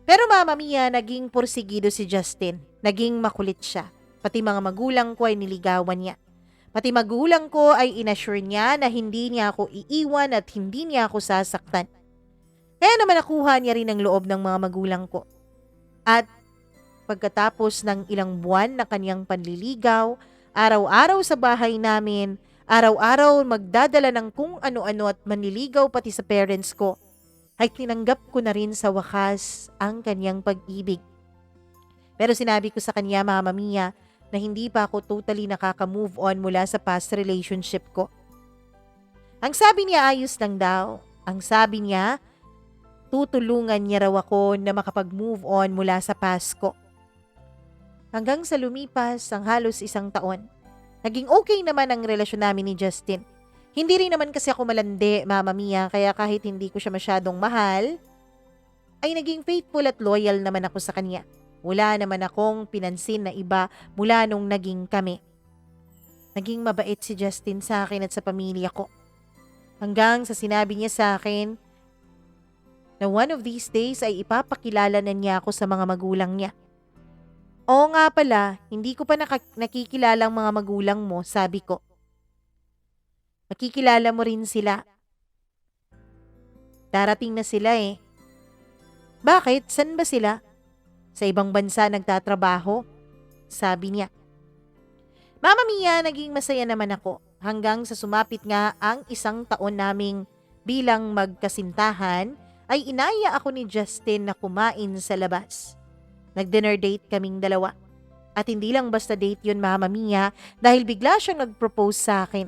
Pero Mama Mia, naging porsigido si Justin. Naging makulit siya. Pati mga magulang ko ay niligawan niya. Pati magulang ko ay inassure niya na hindi niya ako iiwan at hindi niya ako sasaktan. Kaya naman nakuha niya rin ang loob ng mga magulang ko. At pagkatapos ng ilang buwan na kanyang panliligaw, araw-araw sa bahay namin, araw-araw magdadala ng kung ano-ano at manliligaw pati sa parents ko, ay tinanggap ko na rin sa wakas ang kanyang pag-ibig. Pero sinabi ko sa kanya, Mama Mia, na hindi pa ako totally nakaka-move on mula sa past relationship ko. Ang sabi niya ayos lang daw. Ang sabi niya, tutulungan niya raw ako na makapag-move on mula sa past ko. Hanggang sa lumipas ang halos 1 taon. Naging okay naman ang relasyon namin ni Justin. Hindi rin naman kasi ako malandi, Mama Mia, kaya kahit hindi ko siya masyadong mahal, ay naging faithful at loyal naman ako sa kanya. Wala naman akong pinansin na iba mula nung naging kami. Naging mabait si Justin sa akin at sa pamilya ko. Hanggang sa sinabi niya sa akin na one of these days ay ipapakilala na niya ako sa mga magulang niya. Oo nga pala, hindi ko pa nakikilala ang mga magulang mo, sabi ko. Makikilala mo rin sila. Darating na sila eh. Bakit? San ba sila? Sa ibang bansa nagtatrabaho? Sabi niya. Mama Mia, naging masaya naman ako hanggang sa sumapit nga ang 1 taon naming bilang magkasintahan ay inaya ako ni Justin na kumain sa labas. Nag-dinner date kaming dalawa. At hindi lang basta date yun, Mama Mia, dahil bigla siyang nag-propose sa akin.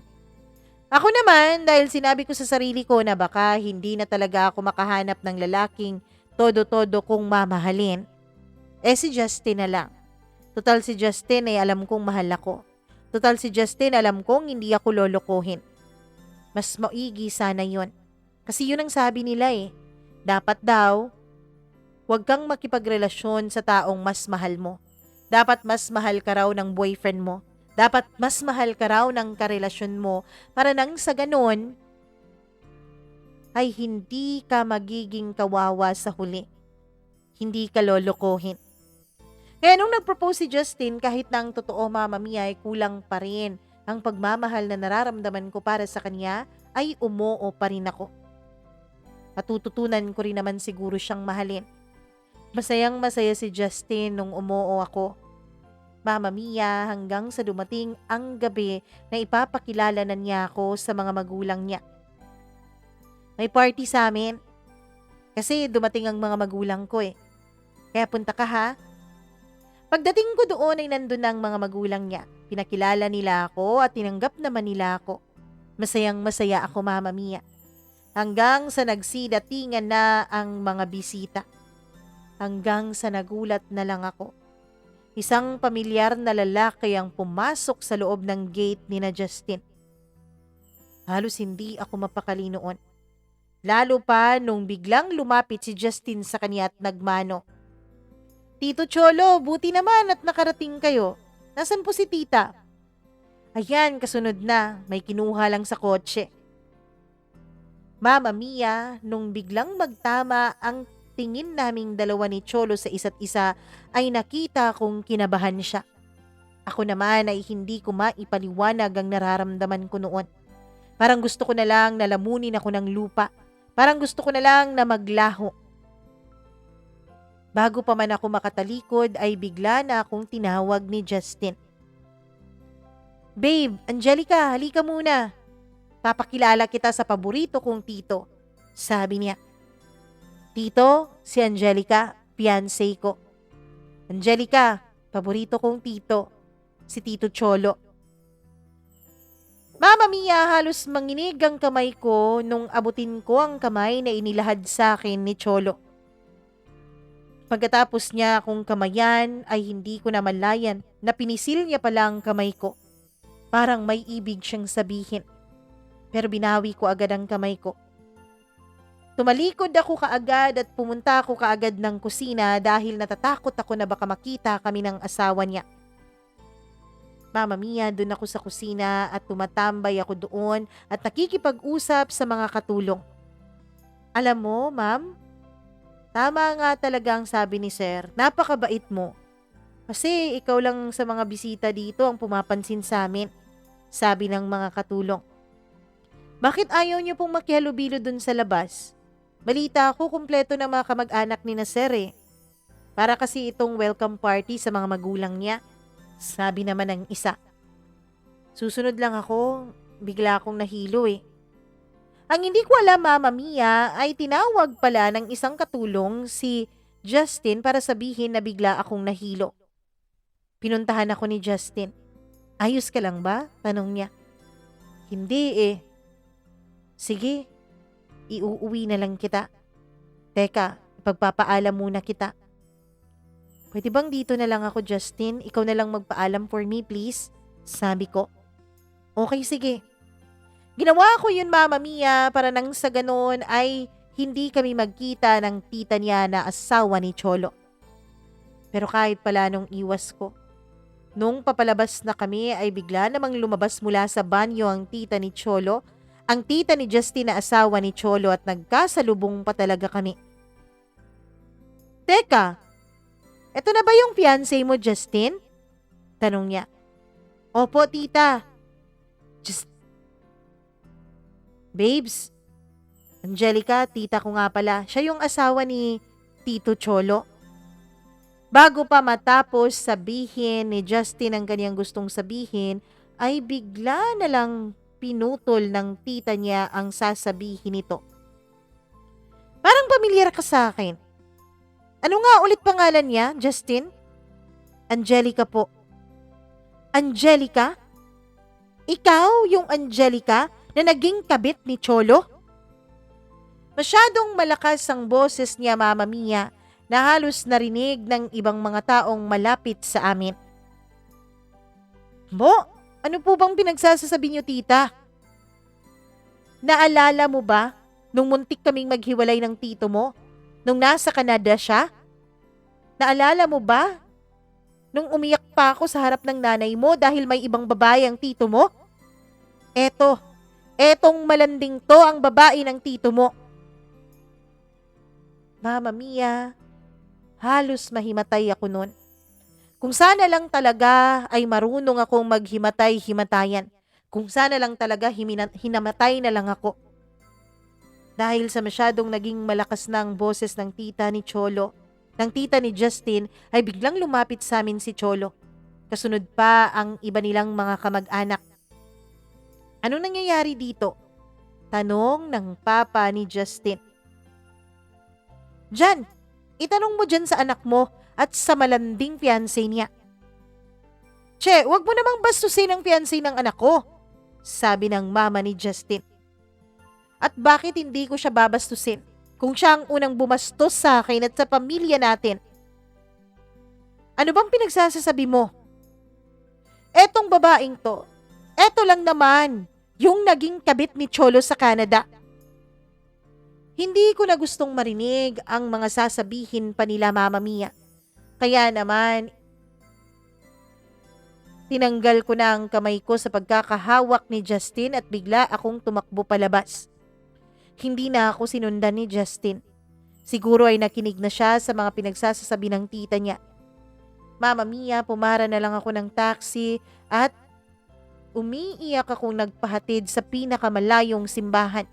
Ako naman, dahil sinabi ko sa sarili ko na baka hindi na talaga ako makahanap ng lalaking todo-todo kong mamahalin, si Justin na lang. Total si Justin ay alam kong mahal ako. Total si Justin alam kong hindi ako lolokohin. Mas maigi sana yun. Kasi yun ang sabi nila eh. Dapat daw, huwag kang makipagrelasyon sa taong mas mahal mo. Dapat mas mahal ka raw ng boyfriend mo. Dapat mas mahal ka raw ng karelasyon mo para nang sa ganon ay hindi ka magiging kawawa sa huli. Hindi ka lolokohin. Kaya nung nag-propose si Justin, kahit na ang totoo, Mama Mia, ay kulang pa rin ang pagmamahal na nararamdaman ko para sa kanya, ay umoo pa rin ako. Matututunan ko rin naman siguro siyang mahalin. Masayang masaya si Justin nung umoo ako. Mama Mia, hanggang sa dumating ang gabi na ipapakilala na niya ako sa mga magulang niya. May party sa amin. Kasi dumating ang mga magulang ko eh. Kaya punta ka ha. Pagdating ko doon ay nandun ang mga magulang niya. Pinakilala nila ako at tinanggap naman nila ako. Masayang masaya ako, Mama Mia. Hanggang sa nagsidatingan na ang mga bisita. Hanggang sa nagulat na lang ako. Isang pamilyar na lalaki ang pumasok sa loob ng gate ni na Justin. Halos hindi ako mapakali noon. Lalo pa nung biglang lumapit si Justin sa kanya at nagmano. Tito Cholo, buti naman at nakarating kayo. Nasaan po si tita? Ayan, kasunod na. May kinuha lang sa kotse. Mama Mia, nung biglang magtama ang tingin naming dalawa ni Cholo sa isa't isa, ay nakita kong kinabahan siya. Ako naman ay hindi ko maipaliwanag ang nararamdaman ko noon. Parang gusto ko na lang na lamunin ako ng lupa. Parang gusto ko na lang na maglaho. Bago pa man ako makatalikod ay bigla na akong tinawag ni Justin. Babe, Angelica, halika muna. Papakilala kita sa paborito kong tito. Sabi niya. Tito, si Angelica, fiancé ko. Angelica, paborito kong tito. Si Tito Cholo. Mama Mia, halos manginig ang kamay ko nung abutin ko ang kamay na inilahad sa akin ni Cholo. Pagkatapos niya akong kamayan ay hindi ko na malayan na pinisil niya pala ang kamay ko. Parang may ibig siyang sabihin. Pero binawi ko agad ang kamay ko. Tumalikod ako kaagad at pumunta ako kaagad ng kusina dahil natatakot ako na baka makita kami ng asawa niya. Mama Mia, doon ako sa kusina at tumatambay ako doon at nakikipag-usap sa mga katulong. Alam mo, ma'am, tama nga talaga ang sabi ni Sir. Napakabait mo. Kasi ikaw lang sa mga bisita dito ang pumapansin sa amin. Sabi ng mga katulong. Bakit ayaw niyo pong makihalubilo dun sa labas? Balita ko kumpleto ng mga kamag-anak ni na Sir eh. Para kasi itong welcome party sa mga magulang niya. Sabi naman ng isa. Susunod lang ako. Bigla akong nahilo eh. Ang hindi ko alam, Mama Mia, ay tinawag pala ng isang katulong si Justin para sabihin na bigla akong nahilo. Pinuntahan ako ni Justin. Ayos ka lang ba? Tanong niya. Hindi eh. Sige, iuuwi na lang kita. Teka, ipagpapaalam muna kita. Pwede bang dito na lang ako, Justin? Ikaw na lang magpaalam for me, please? Sabi ko. Okay, sige. Ginawa ko yun, Mama Mia, para nang sa ganoon ay hindi kami magkita ng tita niya na asawa ni Cholo. Pero kahit pala nung iwas ko, nung papalabas na kami ay bigla namang lumabas mula sa banyo ang tita ni Cholo, ang tita ni Justin na asawa ni Cholo, at nagkasalubong pa talaga kami. Teka, eto na ba yung fiancé mo, Justin? Tanong niya. Opo, tita. Just, babes, Angelica, tita ko nga pala. Siya yung asawa ni Tito Cholo. Bago pa matapos sabihin ni Justin ang kanyang gustong sabihin, ay bigla na lang pinutol ng tita niya ang sasabihin nito. Parang pamilyar ka sa akin. Ano nga ulit pangalan niya, Justin? Angelica po. Angelica? Ikaw yung Angelica na naging kabit ni Cholo? Masyadong malakas ang boses niya, Mama Mia, na halos narinig ng ibang mga taong malapit sa amin. Bo, ano po bang pinagsasasabi niyo, tita? Naalala mo ba nung muntik kaming maghiwalay ng tito mo? Nung nasa Canada siya? Naalala mo ba nung umiyak pa ako sa harap ng nanay mo dahil may ibang babae ang tito mo? Etong malanding to ang babae ng tito mo. Mama Mia, halos mahimatay ako nun. Kung sana lang talaga ay marunong akong maghimatay-himatayan. Kung sana lang talaga hinamatay na lang ako. Dahil sa masyadong naging malakas na ang boses ng tita ni Cholo, ng tita ni Justin, ay biglang lumapit sa amin si Cholo. Kasunod pa ang iba nilang mga kamag-anak. Anong nangyayari dito? Tanong ng papa ni Justin. Jan, itanong mo dyan sa anak mo at sa malanding fiancé niya. Che, wag mo namang bastusin ang fiancé ng anak ko, sabi ng mama ni Justin. At bakit hindi ko siya babastusin kung siya ang unang bumastos sa akin at sa pamilya natin? Ano bang pinagsasasabi mo? Etong babaeng to, eto lang naman, yung naging kabit ni Cholo sa Canada. Hindi ko na gustong marinig ang mga sasabihin pa nila, Mama Mia. Kaya naman, tinanggal ko na ang kamay ko sa pagkakahawak ni Justin at bigla akong tumakbo palabas. Hindi na ako sinundan ni Justin. Siguro ay nakinig na siya sa mga pinagsasasabi ng tita niya. Mama Mia, pumara na lang ako ng taxi at umiiyak akong nagpahatid sa pinakamalayong simbahan.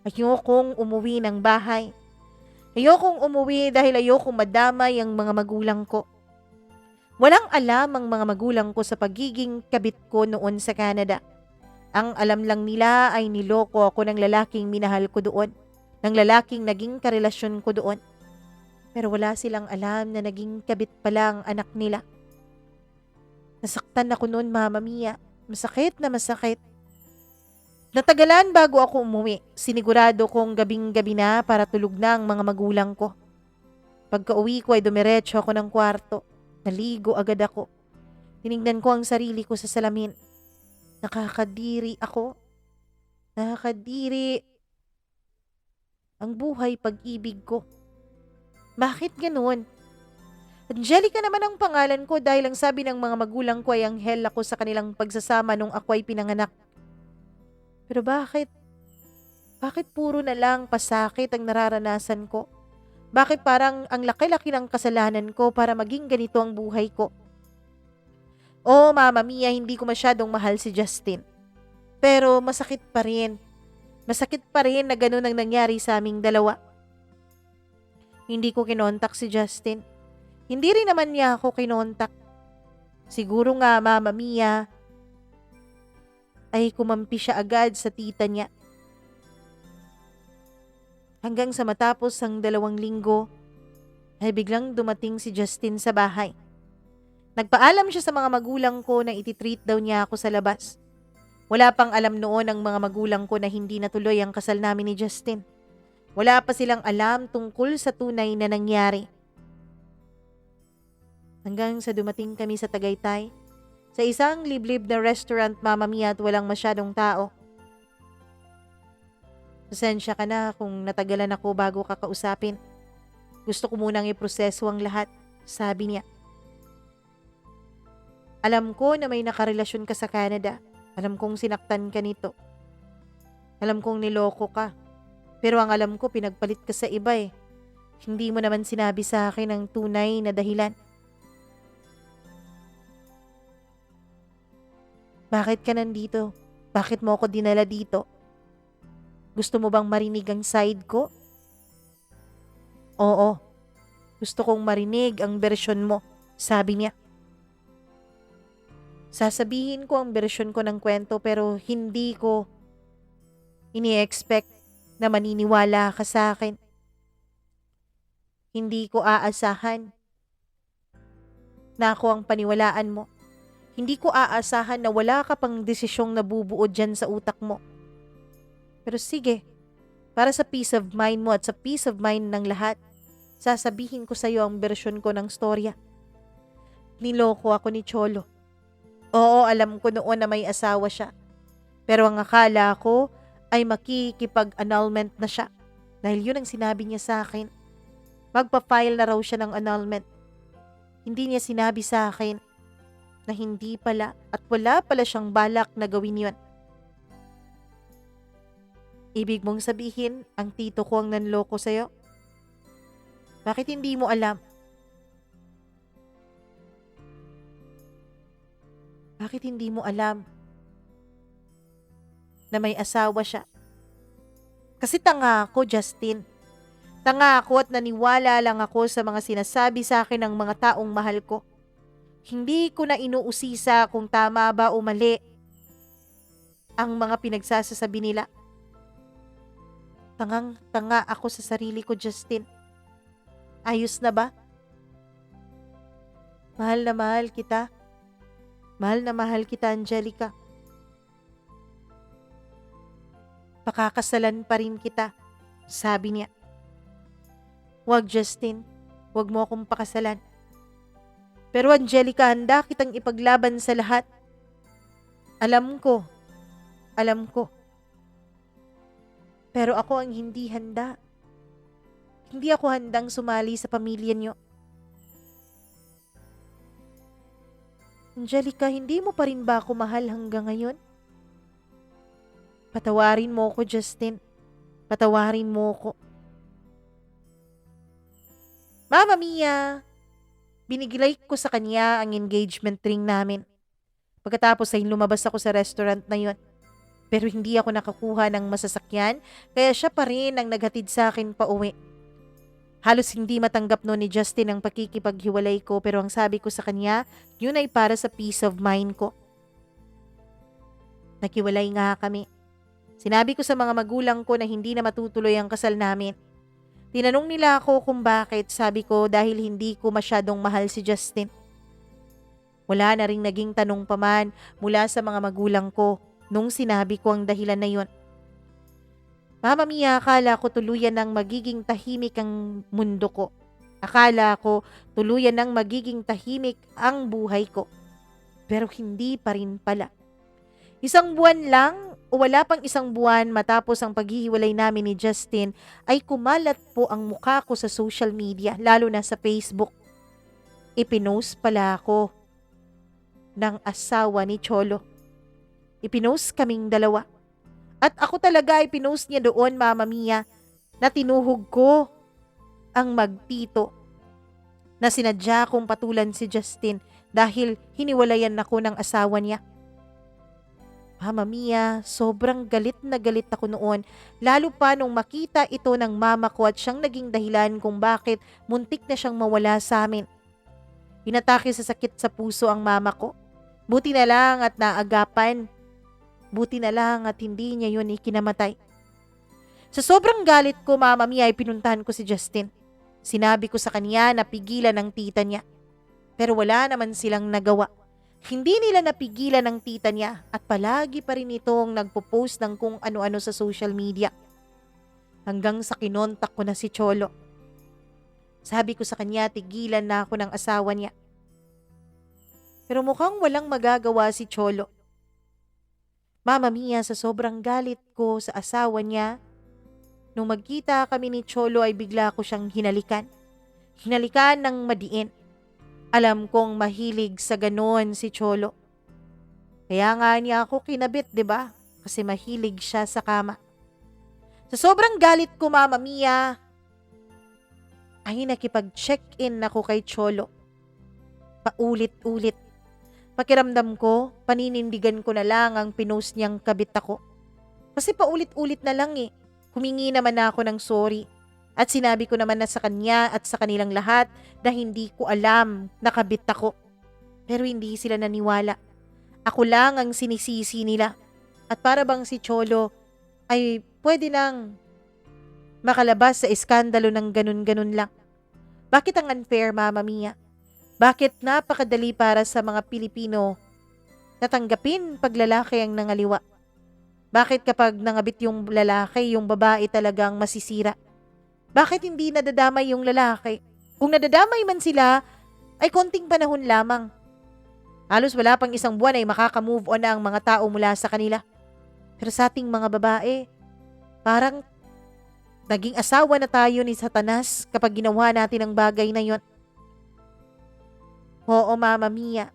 Ayokong umuwi ng bahay. Ayokong umuwi dahil ayokong madamay ang mga magulang ko. Walang alam ang mga magulang ko sa pagiging kabit ko noon sa Canada. Ang alam lang nila ay niloko ako ng lalaking minahal ko doon, ng lalaking naging karelasyon ko doon. Pero wala silang alam na naging kabit pala ang anak nila. Nasaktan ako noon, Mama Mia. Masakit na masakit. Natagalan bago ako umuwi. Sinigurado kong gabing-gabi na para tulog na ang mga magulang ko. Pagka-uwi ko ay dumiretso ako ng kwarto. Naligo agad ako. Tinignan ko ang sarili ko sa salamin. Nakakadiri ako. Nakakadiri. Ang buhay pag-ibig ko. Bakit ganoon? Angelica naman ang pangalan ko dahil ang sabi ng mga magulang ko ay anghel ako sa kanilang pagsasama nung ako ay pinanganak. Pero bakit? Bakit puro na lang pasakit ang nararanasan ko? Bakit parang ang laki-laki ng kasalanan ko para maging ganito ang buhay ko? Oh, Mama Mia, hindi ko masyadong mahal si Justin. Pero masakit pa rin. Masakit pa rin na ganun ang nangyari sa aming dalawa. Hindi ko kinontak si Justin. Hindi rin naman niya ako kinontak. Siguro nga, Mama Mia, ay kumampi siya agad sa tita niya. Hanggang sa matapos ang 2 linggo, ay biglang dumating si Justin sa bahay. Nagpaalam siya sa mga magulang ko na ititreat daw niya ako sa labas. Wala pang alam noon ang mga magulang ko na hindi natuloy ang kasal namin ni Justin. Wala pa silang alam tungkol sa tunay na nangyari. Hanggang sa dumating kami sa Tagaytay, Sa isang liblib na restaurant, Mama Mia, at walang masyadong tao. Pasensya ka na kung natagalan ako bago ka kausapin. Gusto ko munang iproseso ang lahat, sabi niya. Alam ko na may nakarelasyon ka sa Canada. Alam kong sinaktan ka nito. Alam kong niloko ka. Pero ang alam ko, pinagpalit ka sa iba eh. Hindi mo naman sinabi sa akin ang tunay na dahilan. Bakit ka nandito? Bakit mo ako dinala dito? Gusto mo bang marinig ang side ko? Oo. Gusto kong marinig ang bersyon mo, sabi niya. Sasabihin ko ang bersyon ko ng kwento pero hindi ko ini-expect na maniniwala ka sa akin. Hindi ko aasahan na ako ang paniwalaan mo. Hindi ko aasahan na wala ka pang desisyong nabubuo dyan sa utak mo. Pero sige, para sa peace of mind mo at sa peace of mind ng lahat, sasabihin ko sa iyo ang bersyon ko ng storya. Niloko ako ni Cholo. Oo, alam ko noon na may asawa siya. Pero ang akala ko ay makikipag-annulment na siya. Dahil yun ang sinabi niya sa akin. Magpa-file na raw siya ng annulment. Hindi niya sinabi sa akin na hindi pala at wala pala siyang balak na gawin yun. Ibig mong sabihin, ang tito ko ang nanloko sa'yo? Bakit hindi mo alam? Bakit hindi mo alam na may asawa siya? Kasi tanga ako, Justin. Tanga ako at naniwala lang ako sa mga sinasabi sa akin ng mga taong mahal ko. Hindi ko na inuusisa kung tama ba o mali ang mga pinagsasasabi nila. Tangang-tanga ako sa sarili ko, Justin. Ayos na ba? Mahal na mahal kita. Mahal na mahal kita, Angelica. Pakakasalan pa rin kita, sabi niya. Wag, Justin. Wag mo akong pakasalan. Pero Angelica, handa kitang ipaglaban sa lahat. Alam ko. Pero ako ang hindi handa. Hindi ako handang sumali sa pamilya niyo. Angelica, hindi mo pa rin ba ako mahal hanggang ngayon? Patawarin mo ko, Justin. Patawarin mo ko. Mama Mia! Binigay ko sa kanya ang engagement ring namin. Pagkatapos ay lumabas ako sa restaurant na yun. Pero hindi ako nakakuha ng masasakyan, kaya siya pa rin ang naghatid sa akin pa uwi. Halos hindi matanggap noon ni Justin ang pakikipaghiwalay ko, pero ang sabi ko sa kanya, yun ay para sa peace of mind ko. Nakiwalay nga kami. Sinabi ko sa mga magulang ko na hindi na matutuloy ang kasal namin. Tinanong nila ako kung bakit. Sabi ko dahil hindi ko masyadong mahal si Justin. Wala na ring naging tanong pa man mula sa mga magulang ko nung sinabi ko ang dahilan na yun. Mama Mia, akala ko tuluyan ng magiging tahimik ang mundo ko. Akala ko tuluyan ng magiging tahimik ang buhay ko. Pero hindi pa rin pala. Isang buwan lang o wala pang isang buwan matapos ang paghihiwalay namin ni Justin ay kumalat po ang mukha ko sa social media, lalo na sa Facebook. Ipinost pala ako ng asawa ni Cholo. Ipinost kaming dalawa. At ako talaga ipinost niya doon, Mama Mia, na tinuhog ko ang magtito na sinadya kong patulan si Justin dahil hiniwalayan ako ng asawa niya. Mama Mia, sobrang galit na galit ako noon, lalo pa nung makita ito ng mama ko at siyang naging dahilan kung bakit muntik na siyang mawala sa amin. Inatake sa sakit sa puso ang mama ko. Buti na lang at naagapan. Buti na lang at hindi niya yun ikinamatay. Sa sobrang galit ko, Mama Mia, ay pinuntahan ko si Justin. Sinabi ko sa kanya na pigilan ng tita niya. Pero wala naman silang nagawa. Hindi nila napigilan ng tita niya at palagi pa rin itong nagpo-post ng kung ano-ano sa social media. Hanggang sa kinontak ko na si Cholo. Sabi ko sa kanya, tigilan na ako ng asawa niya. Pero mukhang walang magagawa si Cholo. Mama Mia, sa sobrang galit ko sa asawa niya, nung magkita kami ni Cholo ay bigla ko siyang hinalikan. Hinalikan ng madiin. Alam kong mahilig sa ganoon si Cholo. Kaya nga niya ako kinabit, 'di ba? Kasi mahilig siya sa kama. Sa sobrang galit ko, Mama Mia, ay nakipag-check-in ako kay Cholo. Paulit-ulit. Pakiramdam ko, paninindigan ko na lang ang pinost niyang kabit ako. Kasi paulit-ulit na lang eh. Humingi naman na ako ng sorry. At sinabi ko naman na sa kanya at sa kanilang lahat na hindi ko alam na kabit ako. Pero hindi sila naniwala. Ako lang ang sinisisi nila. At para bang si Cholo ay pwede nang makalabas sa iskandalo ng ganun-ganun lang. Bakit ang unfair, Mama Mia? Bakit napakadali para sa mga Pilipino na tanggapin pag lalaki ang nangaliwa? Bakit kapag nangabit yung lalaki, yung babae talagang masisira? Bakit hindi nadadamay yung lalaki? Kung nadadamay man sila, ay konting panahon lamang. Halos wala pang isang buwan ay makaka-move on na ang mga tao mula sa kanila. Pero sa ating mga babae, parang naging asawa na tayo ni Satanas kapag ginawa natin ang bagay na yon. Oo, Mama Mia,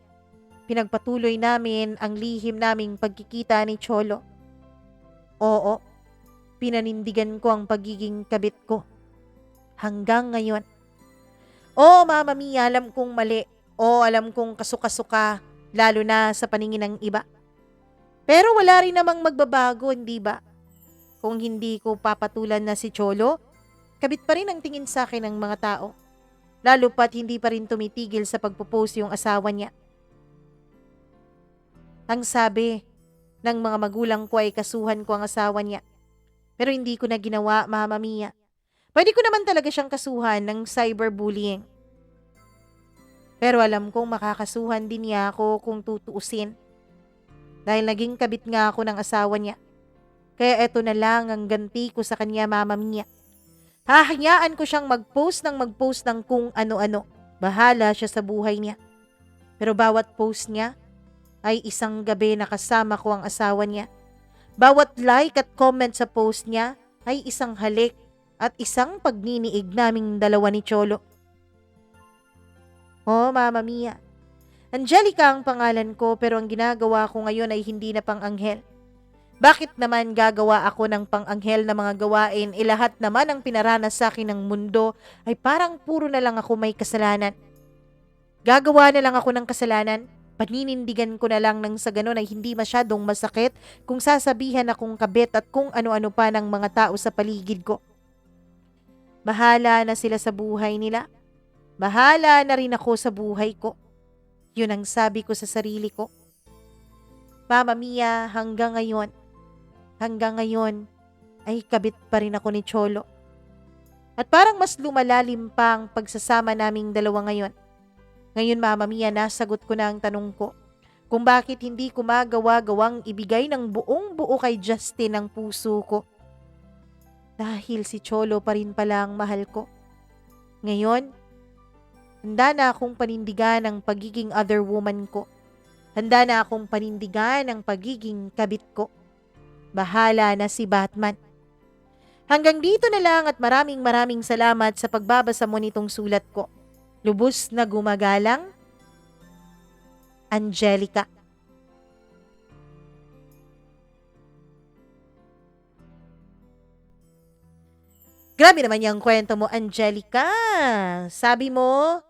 pinagpatuloy namin ang lihim naming pagkikita ni Cholo. Oo, pinanindigan ko ang pagiging kabit ko. Hanggang ngayon. Oo, Mama Mia, alam kong mali. Oo, alam kong kasuka-suka, lalo na sa paningin ng iba. Pero wala rin namang magbabago, hindi ba? Kung hindi ko papatulan na si Cholo, kabit pa rin ang tingin sa akin ng mga tao. Lalo pat hindi pa rin tumitigil sa pagpo-post yung asawa niya. Ang sabi ng mga magulang ko ay kasuhan ko ang asawa niya. Pero hindi ko na ginawa, Mama Mia. Pwede ko naman talaga siyang kasuhan ng cyberbullying. Pero alam kong makakasuhan din niya ako kung tutuusin. Dahil naging kabit nga ako ng asawa niya. Kaya eto na lang ang ganti ko sa kanya, Mama Mia. Hahayaan ko siyang mag-post ng kung ano-ano. Bahala siya sa buhay niya. Pero bawat post niya ay isang gabi na kasama ko ang asawa niya. Bawat like at comment sa post niya ay isang halik at isang pagniniig naming dalawa ni Cholo. Oh, Mama Mia. Angelica ang pangalan ko pero ang ginagawa ko ngayon ay hindi na pang-anghel. Bakit naman gagawa ako ng pang-anghel na mga gawain lahat naman ang pinaranas sa akin ng mundo ay parang puro na lang ako may kasalanan. Gagawa na lang ako ng kasalanan, paninindigan ko na lang nang sa ganon ay hindi masyadong masakit kung sasabihan akong kabit at kung ano-ano pa ng mga tao sa paligid ko. Bahala na sila sa buhay nila. Bahala na rin ako sa buhay ko. Yun ang sabi ko sa sarili ko. Mama Mia, hanggang ngayon ay kabit pa rin ako ni Cholo. At parang mas lumalalim pa ang pagsasama naming dalawa ngayon. Ngayon, Mama Mia, nasagot ko na ang tanong ko. Kung bakit hindi ko magawa-gawang ibigay ng buong-buo kay Justin ang puso ko. Dahil si Cholo pa rin pala ang mahal ko. Ngayon, handa na akong panindigan ang pagiging other woman ko. Handa na akong panindigan ang pagiging kabit ko. Bahala na si Batman. Hanggang dito na lang at maraming salamat sa pagbabasa mo nitong sulat ko. Lubos na gumagalang, Angelica. Grabe naman yung kwento mo, Angelica. Sabi mo,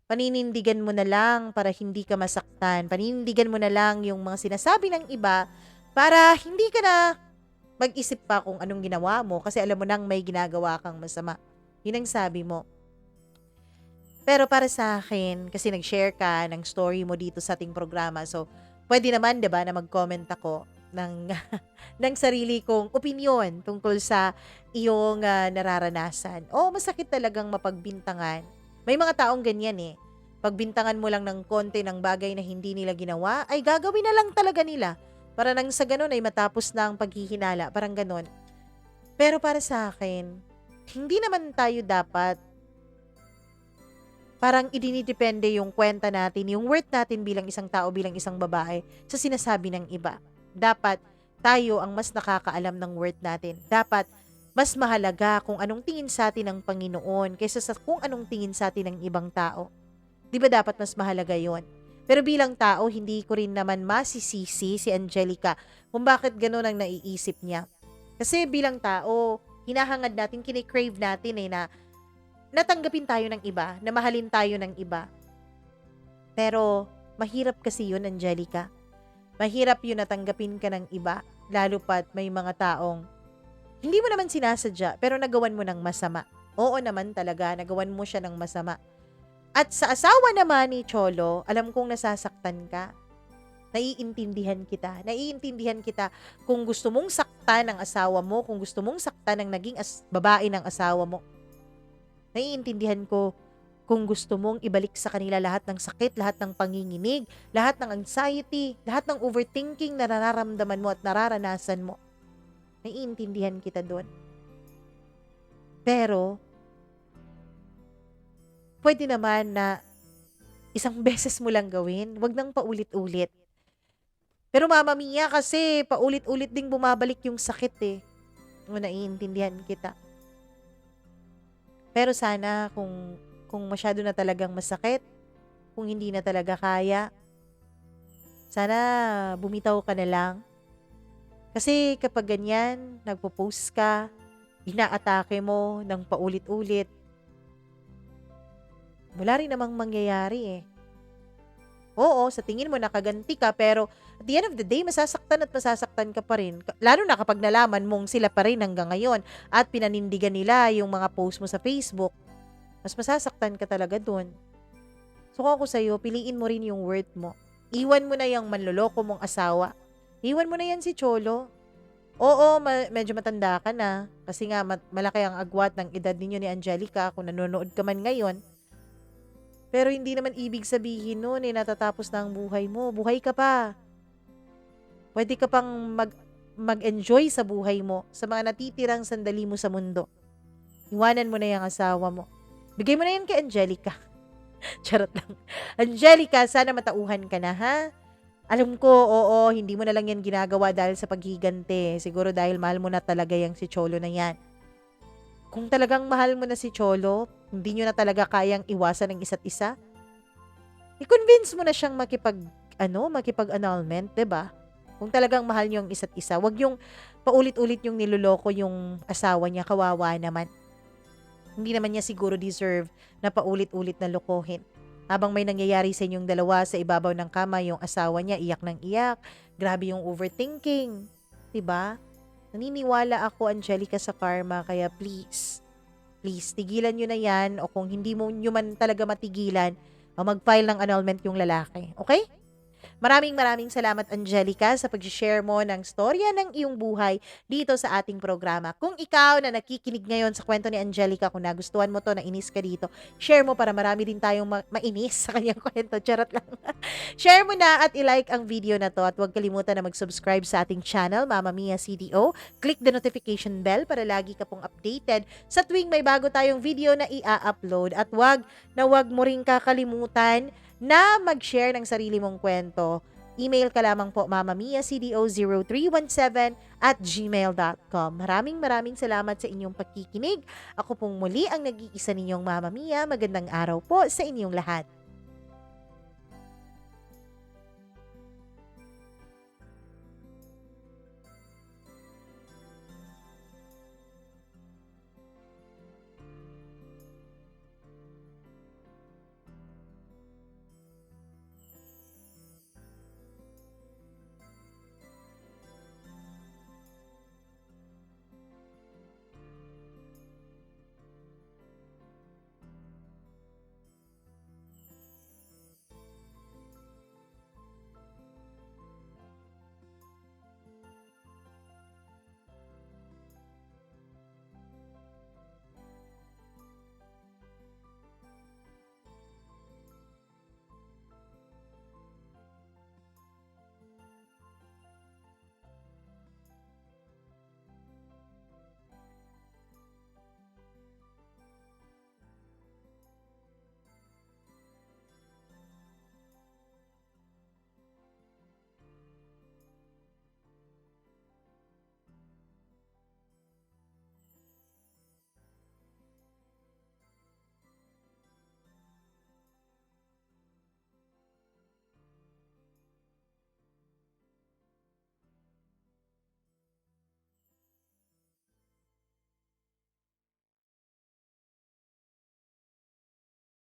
paninindigan mo na lang para hindi ka masaktan. Paninindigan mo na lang yung mga sinasabi ng iba para hindi ka na mag-isip pa kung anong ginawa mo kasi alam mo nang may ginagawa kang masama. Yun ang sabi mo. Pero para sa akin, kasi nag-share ka ng story mo dito sa ating programa, so pwede naman 'di ba na mag-comment ako ng ng sarili kong opinyon tungkol sa iyong nararanasan. O masakit talagang mapagbintangan. May mga taong ganyan eh. Pagbintangan mo lang ng konti ng bagay na hindi nila ginawa, ay gagawin na lang talaga nila. Para nang sa ganun ay matapos na ang paghihinala. Parang ganun. Pero para sa akin, hindi naman tayo dapat Parang idinidepende yung kwenta natin, yung worth natin bilang isang tao, bilang isang babae, sa sinasabi ng iba. Dapat tayo ang mas nakakaalam ng worth natin. Dapat mas mahalaga kung anong tingin sa atin ng Panginoon kaysa sa kung anong tingin sa atin ng ibang tao. Di ba dapat mas mahalaga yon? Pero bilang tao, hindi ko rin naman masisisi si Angelica kung bakit ganun ang naiisip niya. Kasi bilang tao, hinahangad natin, kinikrave natin na natanggapin tayo ng iba, na mahalin tayo ng iba. Pero mahirap kasi yun, Angelica. Mahirap yun natanggapin ka ng iba, lalo pat may mga taong hindi mo naman sinasadya, pero nagawan mo ng masama. Oo naman talaga, nagawan mo siya ng masama. At sa asawa naman ni Cholo, alam kong nasasaktan ka. Naiintindihan kita. Naiintindihan kita kung gusto mong saktan ng asawa mo, kung gusto mong saktan ng naging babae ng asawa mo. Naiintindihan ko kung gusto mong ibalik sa kanila lahat ng sakit, lahat ng panginginig, lahat ng anxiety, lahat ng overthinking na nararamdaman mo at nararanasan mo. Naiintindihan kita doon. Pero, pwede naman na isang beses mo lang gawin. Wag nang paulit-ulit. Pero Mama Mia, kasi paulit-ulit ding bumabalik yung sakit naiintindihan kita. Pero sana kung masyado na talagang masakit, kung hindi na talaga kaya, sana bumitaw ka na lang. Kasi kapag ganyan, nagpo-post ka, inaatake mo ng paulit-ulit, wala rin namang mangyayari Oo, sa tingin mo nakaganti ka, pero at the end of the day, masasaktan at masasaktan ka pa rin. Lalo na kapag nalaman mong sila pa rin hanggang ngayon at pinanindigan nila yung mga post mo sa Facebook, mas masasaktan ka talaga dun. So kung ako sa'yo, piliin mo rin yung worth mo. Iwan mo na yung manloloko mong asawa. Iwan mo na yan si Cholo. Oo, medyo matanda ka na. Kasi nga, malaki ang agwat ng edad ninyo ni Angelica kung nanonood ka man ngayon. Pero hindi naman ibig sabihin nun natatapos na ang buhay mo. Buhay ka pa. Pwede ka pang mag-enjoy sa buhay mo, sa mga natitirang sandali mo sa mundo. Iwanan mo na yung asawa mo. Bigay mo na yan kay Angelica. Charot lang. Angelica, sana matauhan ka na, ha? Alam ko, oo, hindi mo na lang yan ginagawa dahil sa paghigante. Siguro dahil mahal mo na talaga yung si Cholo na yan. Kung talagang mahal mo na si Cholo, hindi nyo na talaga kayang iwasan ng isa't isa, i-convince mo na siyang makipag-annulment, 'di ba? Kung talagang mahal niyo ang isa't isa, wag yung paulit-ulit yung niloloko yung asawa niya, kawawa naman. Hindi naman niya siguro deserve na paulit-ulit na lokohin. Habang may nangyayari sa inyong dalawa sa ibabaw ng kama, yung asawa niya iyak ng iyak, grabe yung overthinking, 'di ba? Naniniwala ako, Angelica, sa karma, kaya please, tigilan nyo na yan, o kung hindi mo nyo man talaga matigilan, mag-file ng annulment yung lalaki. Okay? Maraming salamat, Angelica, sa pag-share mo ng storya ng iyong buhay dito sa ating programa. Kung ikaw na nakikinig ngayon sa kwento ni Angelica, kung nagustuhan mo to, nainis ka dito, share mo para marami din tayong mainis sa kanyang kwento. Charot lang. Share mo na at i-like ang video na to, at huwag kalimutan na mag-subscribe sa ating channel, Mama Mia CDO. Click the notification bell para lagi ka pong updated sa tuwing may bago tayong video na i-upload. At wag mo ring kakalimutan na mag-share ng sarili mong kwento. Email ka lamang po, mamamiacdo0317@gmail.com. Maraming salamat sa inyong pagkikinig. Ako pong muli ang nag-iisa ninyong Mama Mia. Magandang araw po sa inyong lahat.